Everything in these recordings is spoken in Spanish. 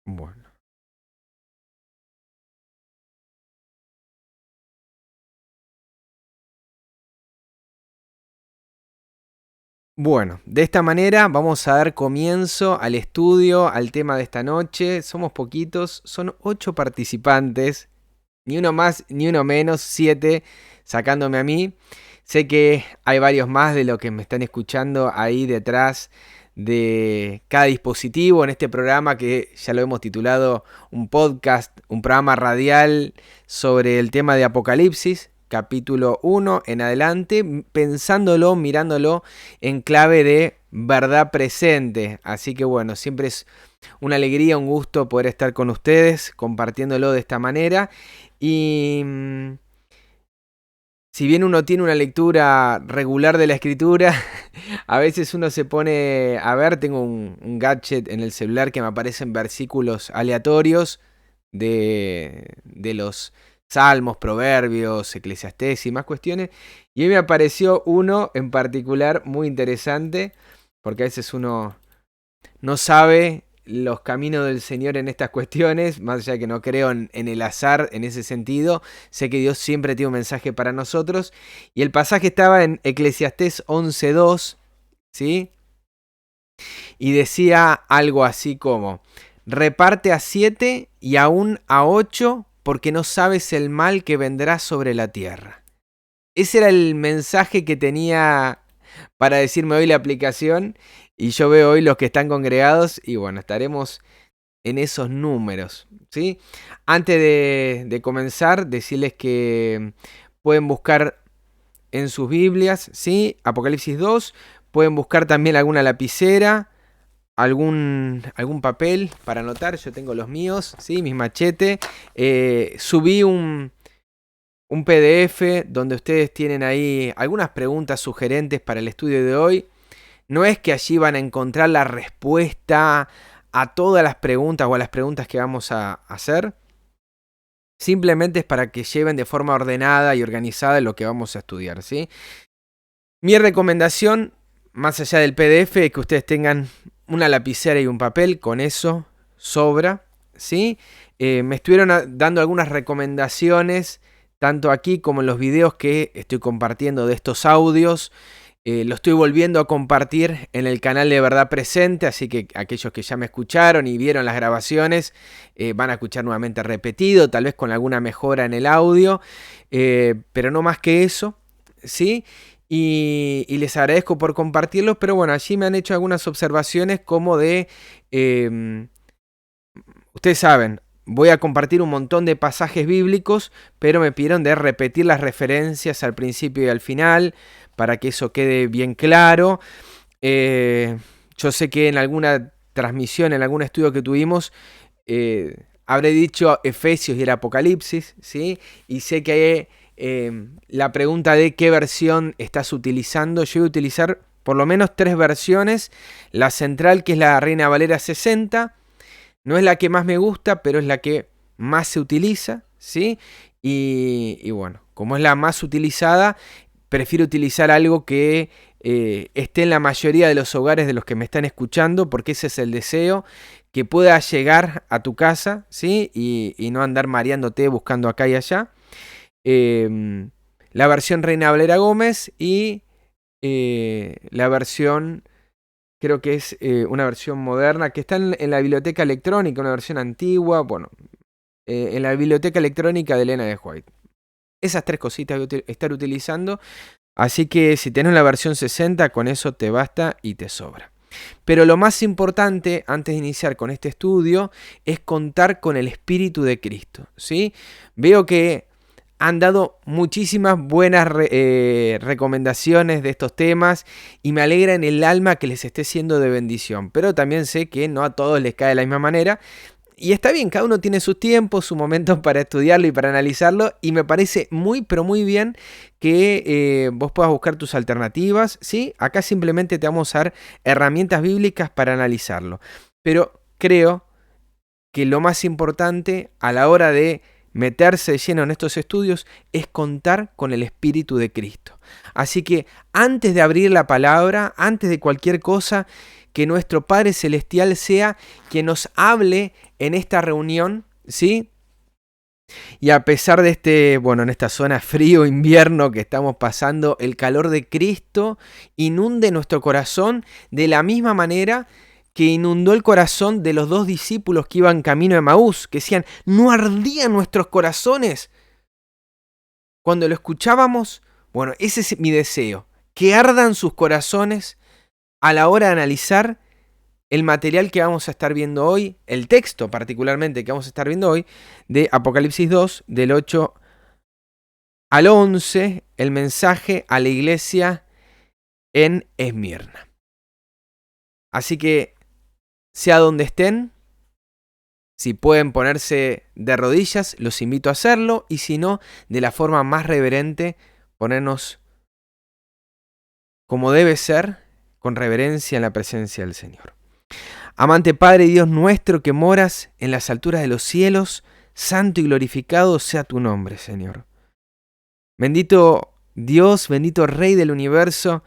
Bueno. Bueno, de esta manera vamos a dar comienzo al estudio, al tema de esta noche. Somos poquitos, son 8 participantes, ni uno más ni uno menos, 7 sacándome a mí. Sé que hay varios más de los que me están escuchando ahí detrás de cada dispositivo en este programa que ya lo hemos titulado un podcast, un programa radial sobre el tema de Apocalipsis, capítulo 1 en adelante, pensándolo, mirándolo en clave de verdad presente. Así que bueno, siempre es una alegría, un gusto poder estar con ustedes, compartiéndolo de esta manera. Y si bien uno tiene una lectura regular de la escritura, a veces uno se pone a ver, tengo un gadget en el celular que me aparecen versículos aleatorios de los salmos, proverbios, eclesiastés y más cuestiones. Y hoy me apareció uno en particular muy interesante, porque a veces uno no sabe los caminos del Señor en estas cuestiones, más allá de que no creo en el azar en ese sentido, sé que Dios siempre tiene un mensaje para nosotros, y el pasaje estaba en Eclesiastés 11.2, ¿sí? Y decía algo así como, reparte a 7 y aún a 8 porque no sabes el mal que vendrá sobre la tierra. Ese era el mensaje que tenía para decirme hoy la aplicación, y yo veo hoy los que están congregados y bueno, estaremos en esos números, ¿sí? Antes de comenzar, decirles que pueden buscar en sus Biblias, ¿sí? Apocalipsis 2, pueden buscar también alguna lapicera, algún papel para anotar. Yo tengo los míos, ¿sí? Mis machetes. Subí un PDF donde ustedes tienen ahí algunas preguntas sugerentes para el estudio de hoy. No es que allí van a encontrar la respuesta a todas las preguntas o a las preguntas que vamos a hacer. Simplemente es para que lleven de forma ordenada y organizada lo que vamos a estudiar, ¿sí? Mi recomendación, más allá del PDF, es que ustedes tengan una lapicera y un papel. Con eso sobra, ¿sí? Me estuvieron dando algunas recomendaciones, tanto aquí como en los videos que estoy compartiendo de estos audios. Lo estoy volviendo a compartir en el canal de Verdad Presente, así que aquellos que ya me escucharon y vieron las grabaciones van a escuchar nuevamente repetido, tal vez con alguna mejora en el audio, pero no más que eso, ¿sí? Y les agradezco por compartirlos, pero bueno, allí me han hecho algunas observaciones como de, ustedes saben, voy a compartir un montón de pasajes bíblicos, pero me pidieron de repetir las referencias al principio y al final, para que eso quede bien claro. Yo sé que en alguna transmisión, en algún estudio que tuvimos, habré dicho Efesios y el Apocalipsis, ¿sí? Y sé que la pregunta de qué versión estás utilizando, yo voy a utilizar por lo menos 3 versiones. La central, que es la Reina Valera 60, no es la que más me gusta, pero es la que más se utiliza, ¿sí? Y bueno, como es la más utilizada, prefiero utilizar algo que esté en la mayoría de los hogares de los que me están escuchando, porque ese es el deseo, que pueda llegar a tu casa, ¿sí? Y no andar mareándote buscando acá y allá. La versión Reina Valera Gómez y la versión, creo que es una versión moderna, que está en la biblioteca electrónica, una versión antigua, bueno, en la biblioteca electrónica de Elena de White. Esas 3 cositas voy a estar utilizando. Así que si tenés la versión 60, con eso te basta y te sobra. Pero lo más importante, antes de iniciar con este estudio, es contar con el Espíritu de Cristo, ¿sí? Veo que han dado muchísimas buenas recomendaciones de estos temas y me alegra en el alma que les esté siendo de bendición. Pero también sé que no a todos les cae de la misma manera. Y está bien, cada uno tiene sus tiempos, sus momentos para estudiarlo y para analizarlo, y me parece muy, pero muy bien que vos puedas buscar tus alternativas, ¿sí? Acá simplemente te vamos a dar herramientas bíblicas para analizarlo. Pero creo que lo más importante a la hora de meterse de lleno en estos estudios es contar con el Espíritu de Cristo. Así que antes de abrir la palabra, antes de cualquier cosa, que nuestro Padre Celestial sea quien nos hable en esta reunión, ¿sí? Y a pesar de en esta zona frío invierno que estamos pasando, el calor de Cristo inunde nuestro corazón de la misma manera que inundó el corazón de los 2 discípulos que iban camino de Emaús, que decían, ¿no ardían nuestros corazones cuando lo escuchábamos? Bueno, ese es mi deseo, que ardan sus corazones a la hora de analizar el material que vamos a estar viendo hoy, el texto particularmente que vamos a estar viendo hoy, de Apocalipsis 2, del 8 al 11, el mensaje a la iglesia en Esmirna. Así que, sea donde estén, si pueden ponerse de rodillas, los invito a hacerlo, y si no, de la forma más reverente, ponernos como debe ser, con reverencia en la presencia del Señor. Amante Padre y Dios nuestro que moras en las alturas de los cielos, santo y glorificado sea tu nombre, Señor. Bendito Dios, bendito Rey del universo,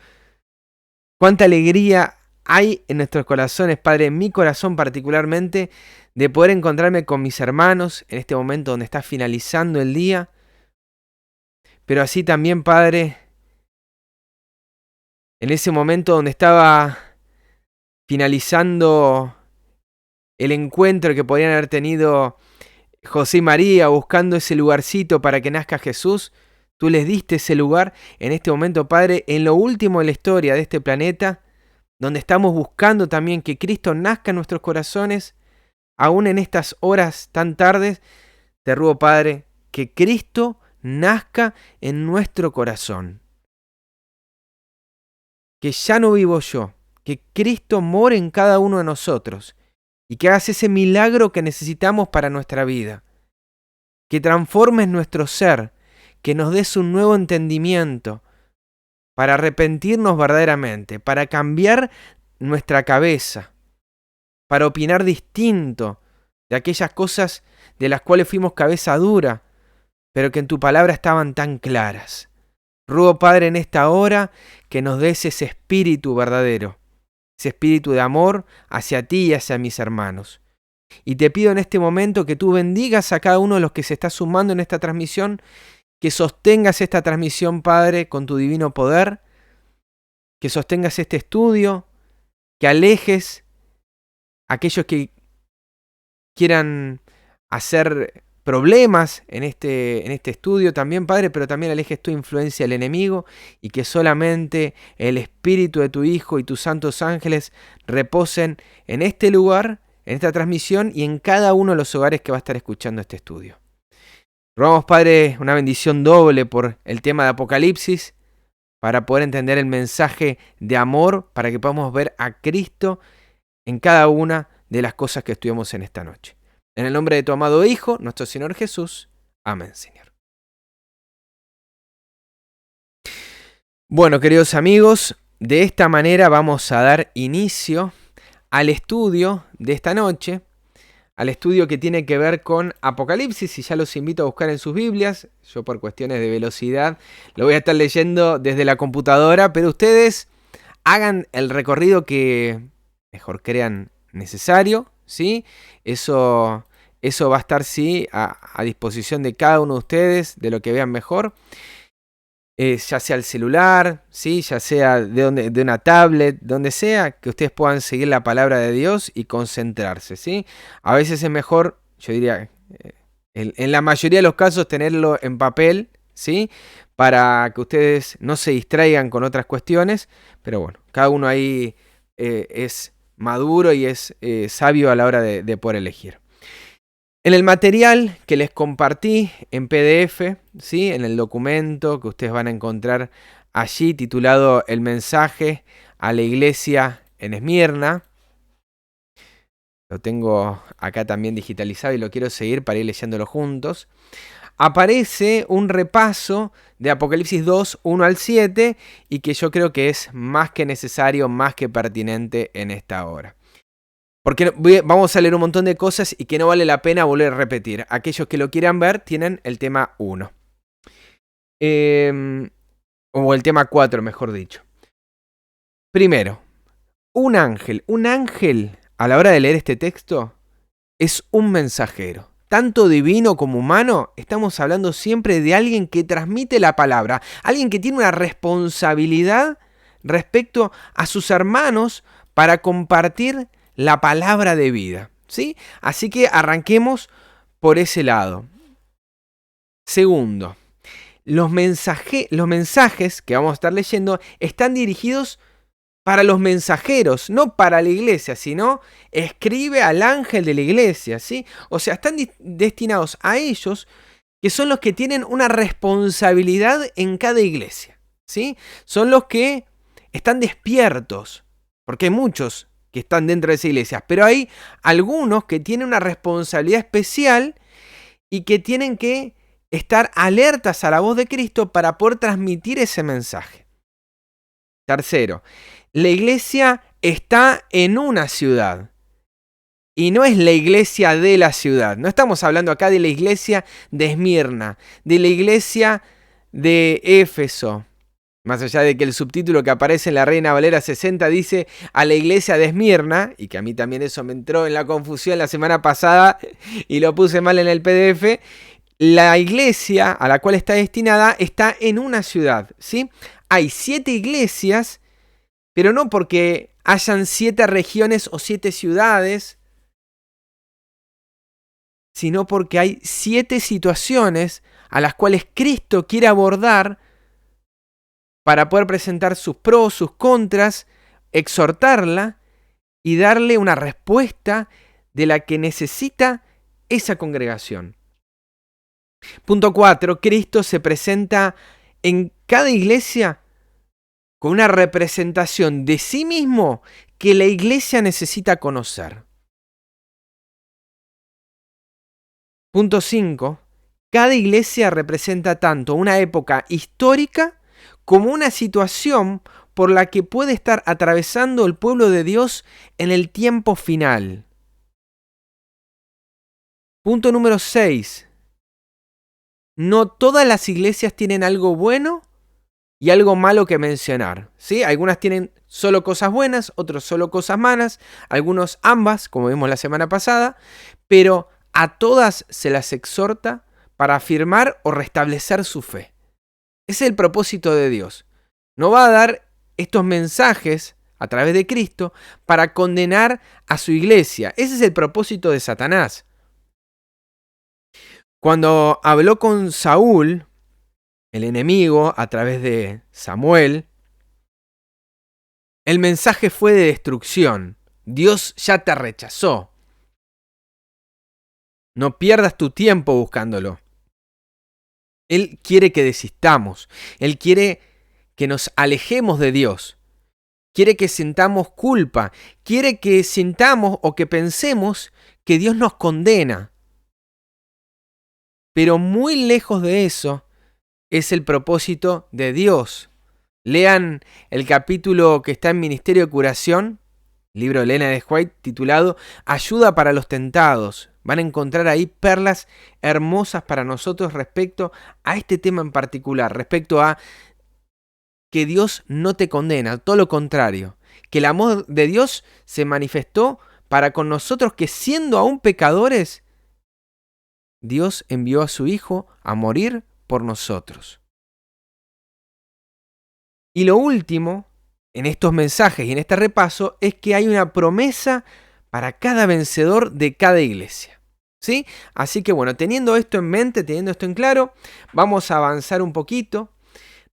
cuánta alegría hay en nuestros corazones, Padre, en mi corazón particularmente, de poder encontrarme con mis hermanos en este momento donde está finalizando el día, pero así también, Padre, en ese momento donde estaba finalizando el encuentro que podrían haber tenido José y María buscando ese lugarcito para que nazca Jesús, tú les diste ese lugar en este momento, Padre, en lo último de la historia de este planeta, donde estamos buscando también que Cristo nazca en nuestros corazones, aún en estas horas tan tardes, te ruego, Padre, que Cristo nazca en nuestro corazón. Que ya no vivo yo, que Cristo more en cada uno de nosotros y que hagas ese milagro que necesitamos para nuestra vida. Que transformes nuestro ser, que nos des un nuevo entendimiento para arrepentirnos verdaderamente, para cambiar nuestra cabeza, para opinar distinto de aquellas cosas de las cuales fuimos cabeza dura, pero que en tu palabra estaban tan claras. Ruego, Padre, en esta hora que nos des ese espíritu verdadero, ese espíritu de amor hacia ti y hacia mis hermanos. Y te pido en este momento que tú bendigas a cada uno de los que se está sumando en esta transmisión, que sostengas esta transmisión, Padre, con tu divino poder, que sostengas este estudio, que alejes a aquellos que quieran hacer problemas en este estudio también, Padre, pero también alejes tu influencia del enemigo y que solamente el Espíritu de tu Hijo y tus santos ángeles reposen en este lugar, en esta transmisión y en cada uno de los hogares que va a estar escuchando este estudio. Rogamos, Padre, una bendición doble por el tema de Apocalipsis, para poder entender el mensaje de amor, para que podamos ver a Cristo en cada una de las cosas que estudiamos en esta noche. En el nombre de tu amado Hijo, nuestro Señor Jesús. Amén, Señor. Bueno, queridos amigos, de esta manera vamos a dar inicio al estudio de esta noche, al estudio que tiene que ver con Apocalipsis, y ya los invito a buscar en sus Biblias. Yo por cuestiones de velocidad lo voy a estar leyendo desde la computadora, pero ustedes hagan el recorrido que mejor crean necesario, ¿sí? Eso va a estar, sí, a disposición de cada uno de ustedes, de lo que vean mejor. Ya sea el celular, ¿sí? Ya sea de una tablet, donde sea, que ustedes puedan seguir la palabra de Dios y concentrarse, ¿sí? A veces es mejor, yo diría, en la mayoría de los casos, tenerlo en papel, ¿sí? Para que ustedes no se distraigan con otras cuestiones, pero bueno, cada uno ahí es maduro y es sabio a la hora de poder elegir. En el material que les compartí en PDF, ¿sí? En el documento que ustedes van a encontrar allí titulado El mensaje a la iglesia en Esmirna, lo tengo acá también digitalizado y lo quiero seguir para ir leyéndolo juntos, aparece un repaso de Apocalipsis 2, 1 al 7 y que yo creo que es más que necesario, más que pertinente en esta hora. Porque vamos a leer un montón de cosas y que no vale la pena volver a repetir. Aquellos que lo quieran ver tienen el tema 1. O el tema 4, mejor dicho. Primero, un ángel. Un ángel, a la hora de leer este texto, es un mensajero. Tanto divino como humano, estamos hablando siempre de alguien que transmite la palabra. Alguien que tiene una responsabilidad respecto a sus hermanos para compartir la palabra de vida, ¿sí? Así que arranquemos por ese lado. Segundo, los mensajes que vamos a estar leyendo están dirigidos para los mensajeros, no para la iglesia, sino escribe al ángel de la iglesia, ¿sí? O sea, están destinados a ellos, que son los que tienen una responsabilidad en cada iglesia, ¿sí? Son los que están despiertos, porque hay muchos que están dentro de esa iglesia, pero hay algunos que tienen una responsabilidad especial y que tienen que estar alertas a la voz de Cristo para poder transmitir ese mensaje. Tercero, la iglesia está en una ciudad y no es la iglesia de la ciudad. No estamos hablando acá de la iglesia de Esmirna, de la iglesia de Éfeso. Más allá de que el subtítulo que aparece en la Reina Valera 60 dice a la iglesia de Esmirna, y que a mí también eso me entró en la confusión la semana pasada y lo puse mal en el PDF, la iglesia a la cual está destinada está en una ciudad, ¿sí? Hay 7 iglesias, pero no porque hayan 7 regiones o 7 ciudades, sino porque hay 7 situaciones a las cuales Cristo quiere abordar para poder presentar sus pros, sus contras, exhortarla y darle una respuesta de la que necesita esa congregación. Punto 4. Cristo se presenta en cada iglesia con una representación de sí mismo que la iglesia necesita conocer. Punto 5. Cada iglesia representa tanto una época histórica como una situación por la que puede estar atravesando el pueblo de Dios en el tiempo final. Punto número 6. No todas las iglesias tienen algo bueno y algo malo que mencionar, ¿sí? Algunas tienen solo cosas buenas, otros solo cosas malas, algunos ambas, como vimos la semana pasada, pero a todas se las exhorta para afirmar o restablecer su fe. Ese es el propósito de Dios. No va a dar estos mensajes a través de Cristo para condenar a su iglesia. Ese es el propósito de Satanás. Cuando habló con Saúl, el enemigo, a través de Samuel, el mensaje fue de destrucción. Dios ya te rechazó. No pierdas tu tiempo buscándolo. Él quiere que desistamos. Él quiere que nos alejemos de Dios. Quiere que sintamos culpa. Quiere que sintamos o que pensemos que Dios nos condena. Pero muy lejos de eso es el propósito de Dios. Lean el capítulo que está en Ministerio de Curación, libro de Elena de White, titulado Ayuda para los tentados. Van a encontrar ahí perlas hermosas para nosotros respecto a este tema en particular, respecto a que Dios no te condena, todo lo contrario, que el amor de Dios se manifestó para con nosotros que siendo aún pecadores, Dios envió a su Hijo a morir por nosotros. Y lo último, en estos mensajes y en este repaso, es que hay una promesa para cada vencedor de cada iglesia, ¿sí? Así que bueno, teniendo esto en mente, teniendo esto en claro, vamos a avanzar un poquito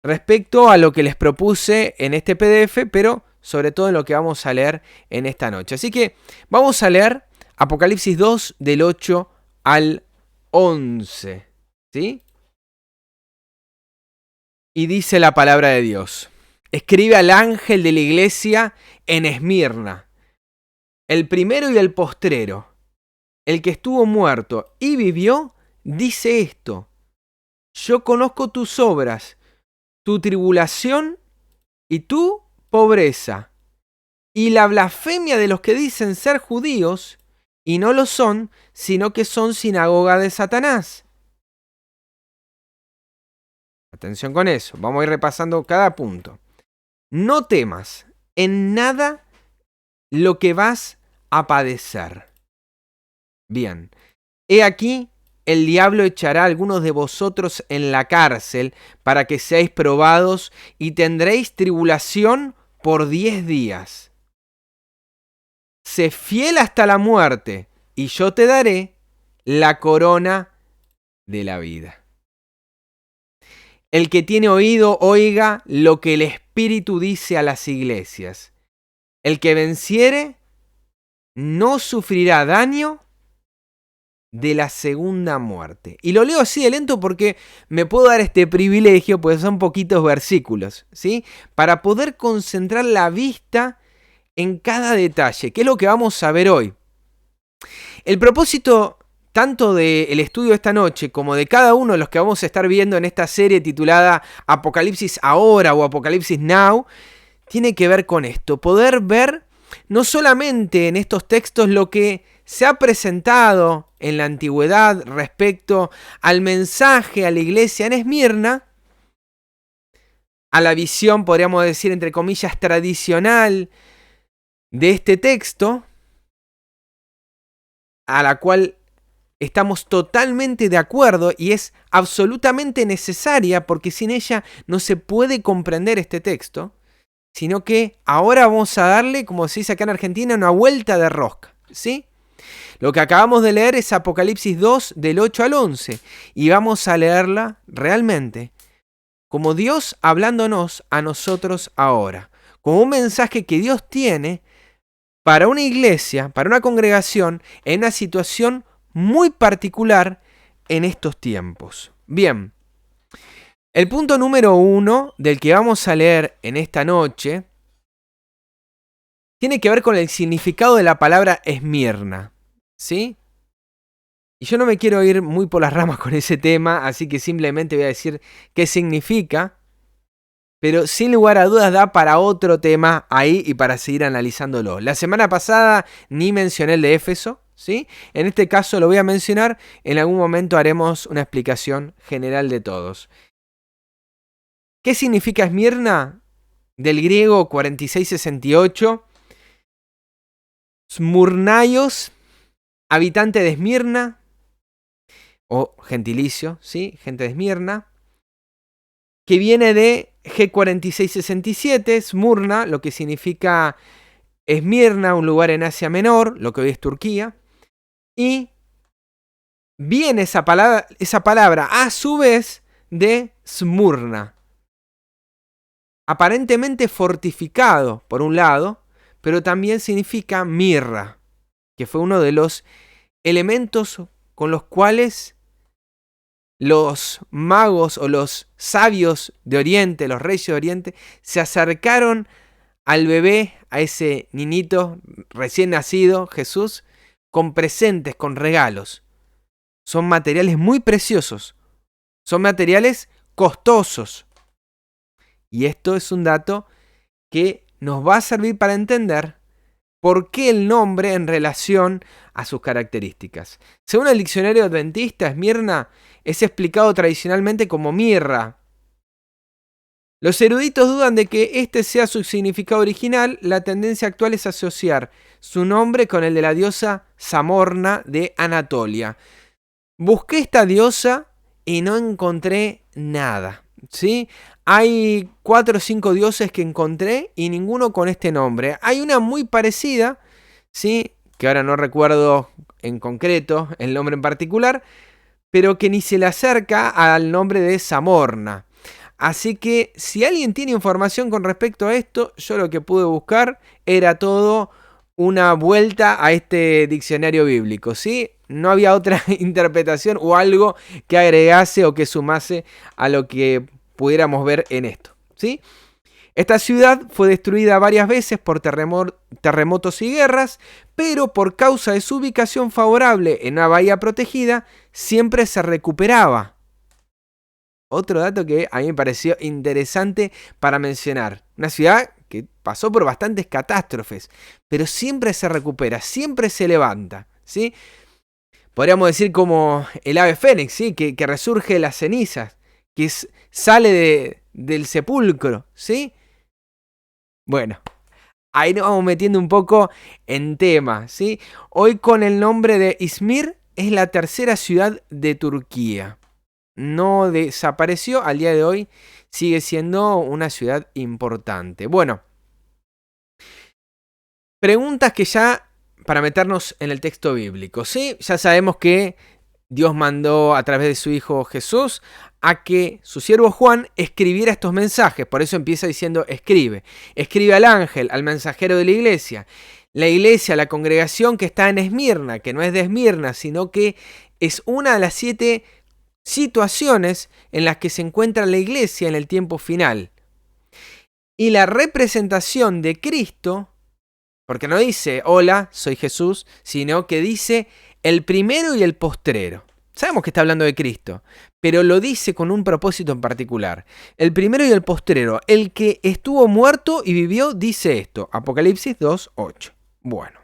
respecto a lo que les propuse en este PDF, pero sobre todo en lo que vamos a leer en esta noche. Así que vamos a leer Apocalipsis 2 del 8 al 11, ¿sí? Y dice la palabra de Dios. Escribe al ángel de la iglesia en Esmirna, el primero y el postrero, el que estuvo muerto y vivió, dice esto: yo conozco tus obras, tu tribulación y tu pobreza, y la blasfemia de los que dicen ser judíos y no lo son, sino que son sinagoga de Satanás. Atención con eso, vamos a ir repasando cada punto. No temas en nada lo que vas a padecer. Bien, he aquí, el diablo echará a algunos de vosotros en la cárcel para que seáis probados y tendréis tribulación por 10 días. Sé fiel hasta la muerte y yo te daré la corona de la vida. El que tiene oído, oiga lo que el Espíritu dice a las iglesias. El que venciere no sufrirá daño de la segunda muerte. Y lo leo así de lento porque me puedo dar este privilegio, pues son poquitos versículos, ¿sí? Para poder concentrar la vista en cada detalle, que es lo que vamos a ver hoy. El propósito tanto del estudio de esta noche como de cada uno de los que vamos a estar viendo en esta serie titulada Apocalipsis Ahora o Apocalipsis Now, tiene que ver con esto, poder ver no solamente en estos textos lo que se ha presentado en la antigüedad respecto al mensaje a la iglesia en Esmirna, a la visión, podríamos decir, entre comillas, tradicional de este texto, a la cual estamos totalmente de acuerdo y es absolutamente necesaria porque sin ella no se puede comprender este texto, sino que ahora vamos a darle, como se dice acá en Argentina, una vuelta de rosca, ¿sí? Lo que acabamos de leer es Apocalipsis 2 del 8 al 11 y vamos a leerla realmente como Dios hablándonos a nosotros ahora, como un mensaje que Dios tiene para una iglesia, para una congregación, en una situación muy particular en estos tiempos. Bien, el punto número 1 del que vamos a leer en esta noche tiene que ver con el significado de la palabra Esmirna, ¿sí? Y yo no me quiero ir muy por las ramas con ese tema, así que simplemente voy a decir qué significa, pero sin lugar a dudas da para otro tema ahí y para seguir analizándolo. La semana pasada ni mencioné el de Éfeso, ¿sí? En este caso lo voy a mencionar, en algún momento haremos una explicación general de todos. ¿Qué significa Esmirna? Del griego 4668, Smurnaios, habitante de Esmirna, o gentilicio, ¿sí? Gente de Esmirna, que viene de G4667, Smurna, lo que significa Esmirna, un lugar en Asia Menor, lo que hoy es Turquía, y viene esa palabra a su vez de Smurna, aparentemente fortificado por un lado, pero también significa mirra, que fue uno de los elementos con los cuales los magos o los sabios de Oriente, los reyes de Oriente, se acercaron al bebé, a ese niñito recién nacido, Jesús, con presentes, con regalos. Son materiales muy preciosos, son materiales costosos. Y esto es un dato que nos va a servir para entender por qué el nombre en relación a sus características. Según el diccionario adventista, Esmirna es explicado tradicionalmente como mirra. Los eruditos dudan de que este sea su significado original. La tendencia actual es asociar su nombre con el de la diosa Samorna de Anatolia. Busqué esta diosa y no encontré nada, ¿sí? Hay 4 o 5 dioses que encontré y ninguno con este nombre. Hay una muy parecida, ¿sí? Que ahora no recuerdo en concreto el nombre en particular, pero que ni se le acerca al nombre de Samorna. Así que si alguien tiene información con respecto a esto, yo lo que pude buscar era todo una vuelta a este diccionario bíblico, ¿sí? No había otra interpretación o algo que agregase o que sumase a lo que pudiéramos ver en esto, ¿sí? Esta ciudad fue destruida varias veces por terremotos y guerras, pero por causa de su ubicación favorable en una bahía protegida, siempre se recuperaba. Otro dato que a mí me pareció interesante para mencionar. Una ciudad que pasó por bastantes catástrofes, pero siempre se recupera, siempre se levanta, ¿sí? Podríamos decir como el ave fénix, ¿sí? Que resurge de las cenizas, que sale del sepulcro, ¿sí? Bueno, ahí nos vamos metiendo un poco en tema, ¿sí? Hoy con el nombre de Izmir es la tercera ciudad de Turquía. No desapareció, al día de hoy sigue siendo una ciudad importante. Bueno, preguntas que ya, para meternos en el texto bíblico, ¿sí? Ya sabemos que Dios mandó a través de su Hijo Jesús a que su siervo Juan escribiera estos mensajes. Por eso empieza diciendo escribe. Escribe al ángel, al mensajero de la iglesia. La iglesia, la congregación que está en Esmirna, que no es de Esmirna, sino que es una de las 7 situaciones en las que se encuentra la iglesia en el tiempo final. Y la representación de Cristo, porque no dice hola, soy Jesús, sino que dice el primero y el postrero. Sabemos que está hablando de Cristo, pero lo dice con un propósito en particular. El primero y el postrero, el que estuvo muerto y vivió, dice esto, Apocalipsis 2:8. Bueno,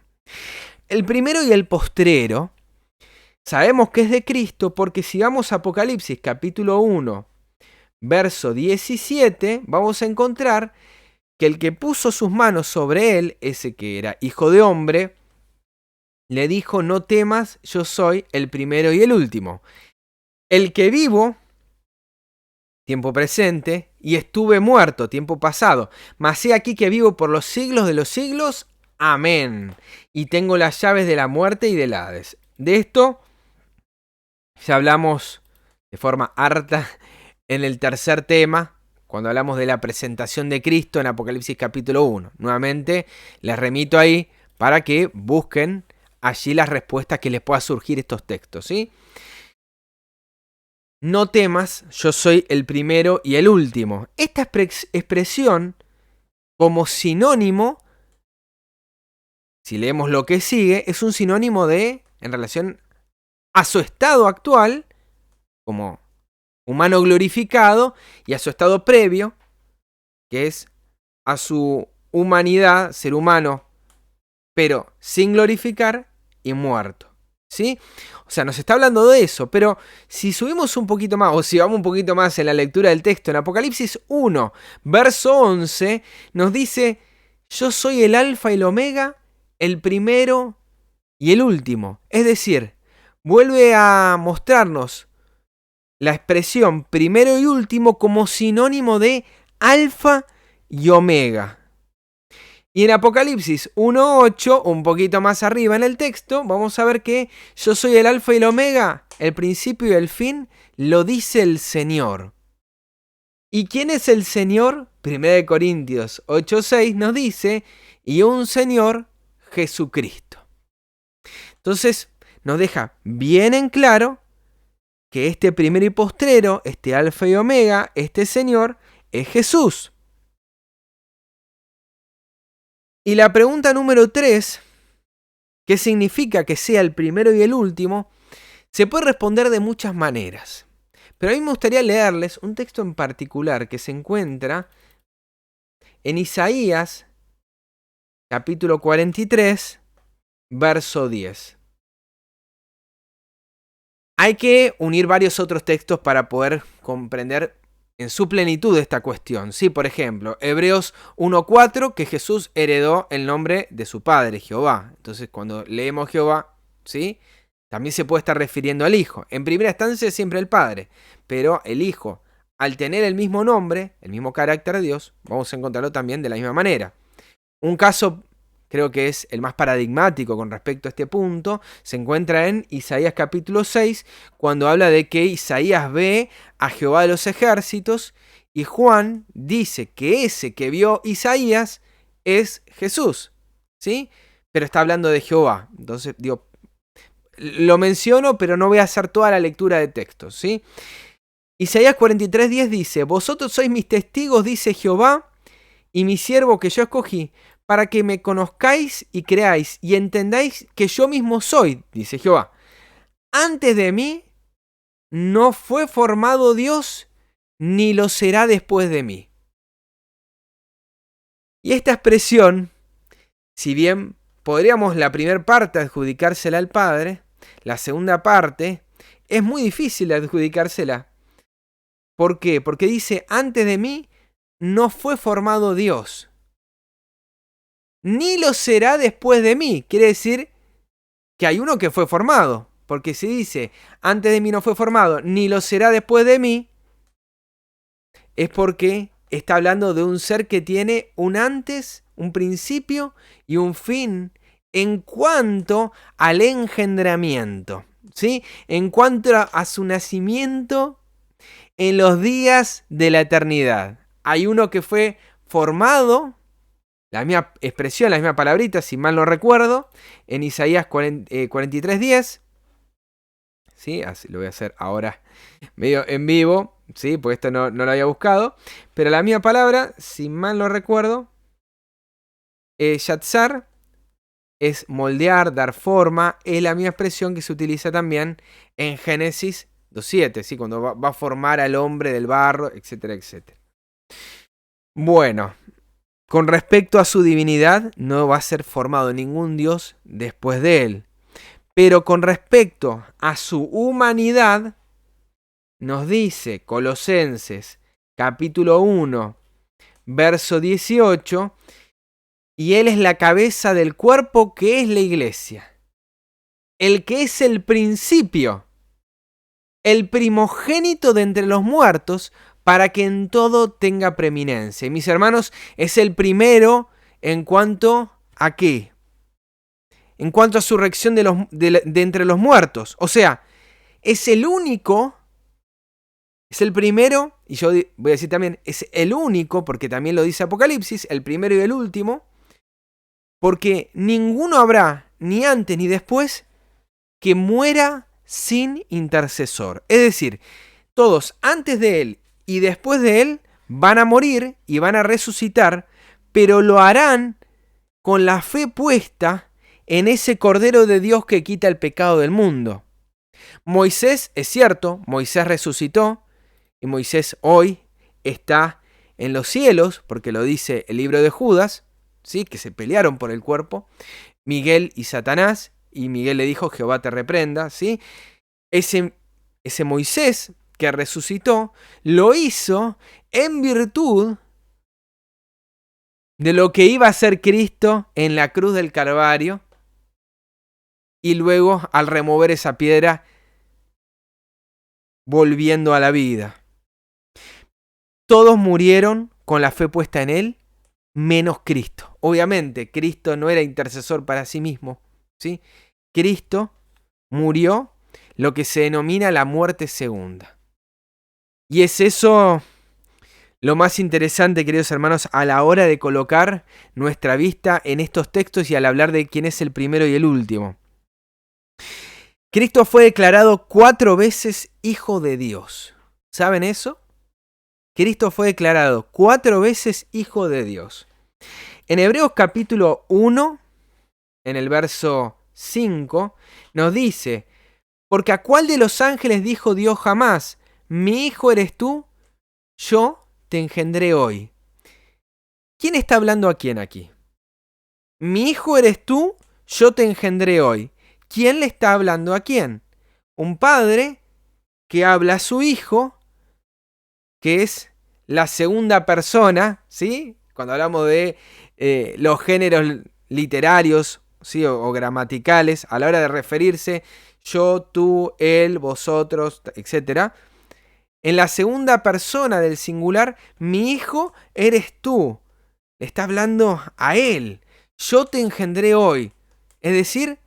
el primero y el postrero, sabemos que es de Cristo porque si vamos a Apocalipsis capítulo 1, verso 17, vamos a encontrar que el que puso sus manos sobre él, ese que era hijo de hombre, le dijo, no temas, yo soy el primero y el último. El que vivo, tiempo presente, y estuve muerto, tiempo pasado. Mas he aquí que vivo por los siglos de los siglos. Amén. Y tengo las llaves de la muerte y del Hades. De esto ya hablamos de forma harta en el tercer tema, cuando hablamos de la presentación de Cristo en Apocalipsis capítulo 1. Nuevamente les remito ahí para que busquen allí las respuestas que les pueda surgir estos textos, ¿sí? No temas, yo soy el primero y el último. Esta expresión, como sinónimo, si leemos lo que sigue, es un sinónimo de, en relación a su estado actual, como humano glorificado, y a su estado previo, que es a su humanidad, ser humano, pero sin glorificar y muerto, ¿sí? O sea, nos está hablando de eso, pero si subimos un poquito más, o si vamos un poquito más en la lectura del texto, en Apocalipsis 1, verso 11, nos dice, yo soy el alfa y el omega, el primero y el último. Es decir, vuelve a mostrarnos la expresión primero y último como sinónimo de alfa y omega. Y en Apocalipsis 1:8, un poquito más arriba en el texto, vamos a ver que yo soy el alfa y el omega, el principio y el fin, lo dice el Señor. ¿Y quién es el Señor? 1 Corintios 8:6 nos dice, y un Señor, Jesucristo. Entonces, nos deja bien en claro que este primero y postrero, este alfa y omega, este Señor, es Jesús. Y la pregunta número 3, ¿qué significa que sea el primero y el último? Se puede responder de muchas maneras. Pero a mí me gustaría leerles un texto en particular que se encuentra en Isaías, capítulo 43, verso 10. Hay que unir varios otros textos para poder comprender en su plenitud esta cuestión. Sí, por ejemplo, Hebreos 1:4, que Jesús heredó el nombre de su padre, Jehová. Entonces, cuando leemos Jehová, ¿sí?, también se puede estar refiriendo al Hijo. En primera instancia siempre el Padre, pero el Hijo, al tener el mismo nombre, el mismo carácter de Dios, vamos a encontrarlo también de la misma manera. Un caso, creo que es el más paradigmático con respecto a este punto, se encuentra en Isaías capítulo 6, cuando habla de que Isaías ve a Jehová de los ejércitos y Juan dice que ese que vio Isaías es Jesús, ¿sí? Pero está hablando de Jehová. Entonces, digo, lo menciono, pero no voy a hacer toda la lectura de textos, ¿sí? Isaías 43:10 dice, vosotros sois mis testigos, dice Jehová, y mi siervo que yo escogí, para que me conozcáis y creáis y entendáis que yo mismo soy, dice Jehová. Antes de mí no fue formado Dios, ni lo será después de mí. Y esta expresión, si bien podríamos la primera parte adjudicársela al Padre, la segunda parte es muy difícil adjudicársela. ¿Por qué? Porque dice, antes de mí no fue formado Dios, ni lo será después de mí. Quiere decir que hay uno que fue formado, porque si dice, antes de mí no fue formado, ni lo será después de mí, es porque está hablando de un ser que tiene un antes, un principio y un fin en cuanto al engendramiento, ¿sí? En cuanto a su nacimiento en los días de la eternidad. Hay uno que fue formado, la misma expresión, la misma palabrita, si mal no recuerdo, en Isaías 43:10. ¿Sí? Así lo voy a hacer ahora medio en vivo, ¿sí? Porque esto no lo había buscado. Pero la misma palabra, si mal no recuerdo, yatzar es moldear, dar forma. Es la misma expresión que se utiliza también en Génesis 2:7, ¿sí? Cuando va a formar al hombre del barro, etcétera, etcétera. Bueno, con respecto a su divinidad, no va a ser formado ningún dios después de él. Pero con respecto a su humanidad, nos dice Colosenses capítulo 1, verso 18, y él es la cabeza del cuerpo que es la iglesia, el que es el principio, el primogénito de entre los muertos, para que en todo tenga preeminencia. Y mis hermanos, es el primero en cuanto a qué? En cuanto a su resurrección de entre los muertos. O sea, es el único, es el primero, y yo voy a decir también, es el único, porque también lo dice Apocalipsis, el primero y el último, porque ninguno habrá, ni antes ni después, que muera sin intercesor. Es decir, todos antes de él y después de él van a morir y van a resucitar, pero lo harán con la fe puesta en ese Cordero de Dios que quita el pecado del mundo. Moisés, es cierto, Moisés resucitó y Moisés hoy está en los cielos, porque lo dice el libro de Judas, ¿sí? Que se pelearon por el cuerpo, Miguel y Satanás, y Miguel le dijo, Jehová te reprenda, ¿sí? Ese Moisés que resucitó, lo hizo en virtud de lo que iba a hacer Cristo en la cruz del Calvario, y luego al remover esa piedra, volviendo a la vida. Todos murieron con la fe puesta en él, menos Cristo. Obviamente, Cristo no era intercesor para sí mismo, ¿sí? Cristo murió lo que se denomina la muerte segunda. Y es eso lo más interesante, queridos hermanos, a la hora de colocar nuestra vista en estos textos y al hablar de quién es el primero y el último. Cristo fue declarado 4 veces Hijo de Dios. ¿Saben eso? Cristo fue declarado 4 veces Hijo de Dios. En Hebreos capítulo 1, en el verso 5, nos dice, porque a cuál de los ángeles dijo Dios jamás, mi hijo eres tú, yo te engendré hoy. ¿Quién está hablando a quién aquí? Mi hijo eres tú, yo te engendré hoy. ¿Quién le está hablando a quién? Un padre que habla a su hijo, que es la segunda persona, ¿sí? Cuando hablamos de los géneros literarios, ¿sí? o gramaticales, a la hora de referirse yo, tú, él, vosotros, etc. En la segunda persona del singular, mi hijo eres tú. Le está hablando a él. Yo te engendré hoy. Es decir,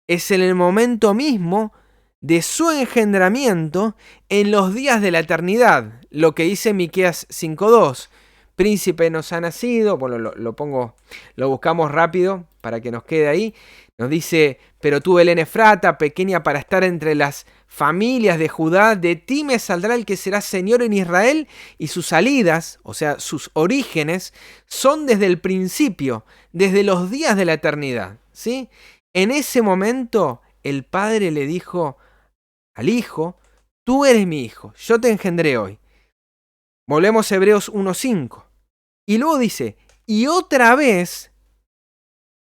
es en el momento mismo de su engendramiento en los días de la eternidad. Lo que dice Miqueas 5:2. Príncipe nos ha nacido. Bueno, lo buscamos rápido para que nos quede ahí. Nos dice, pero tú, Belén Efrata, pequeña para estar entre las familias de Judá, de ti me saldrá el que será Señor en Israel, y sus salidas, o sea, sus orígenes, son desde el principio, desde los días de la eternidad, ¿sí? En ese momento, el Padre le dijo al Hijo, tú eres mi Hijo, yo te engendré hoy. Volvemos a Hebreos 1:5. Y luego dice, y otra vez,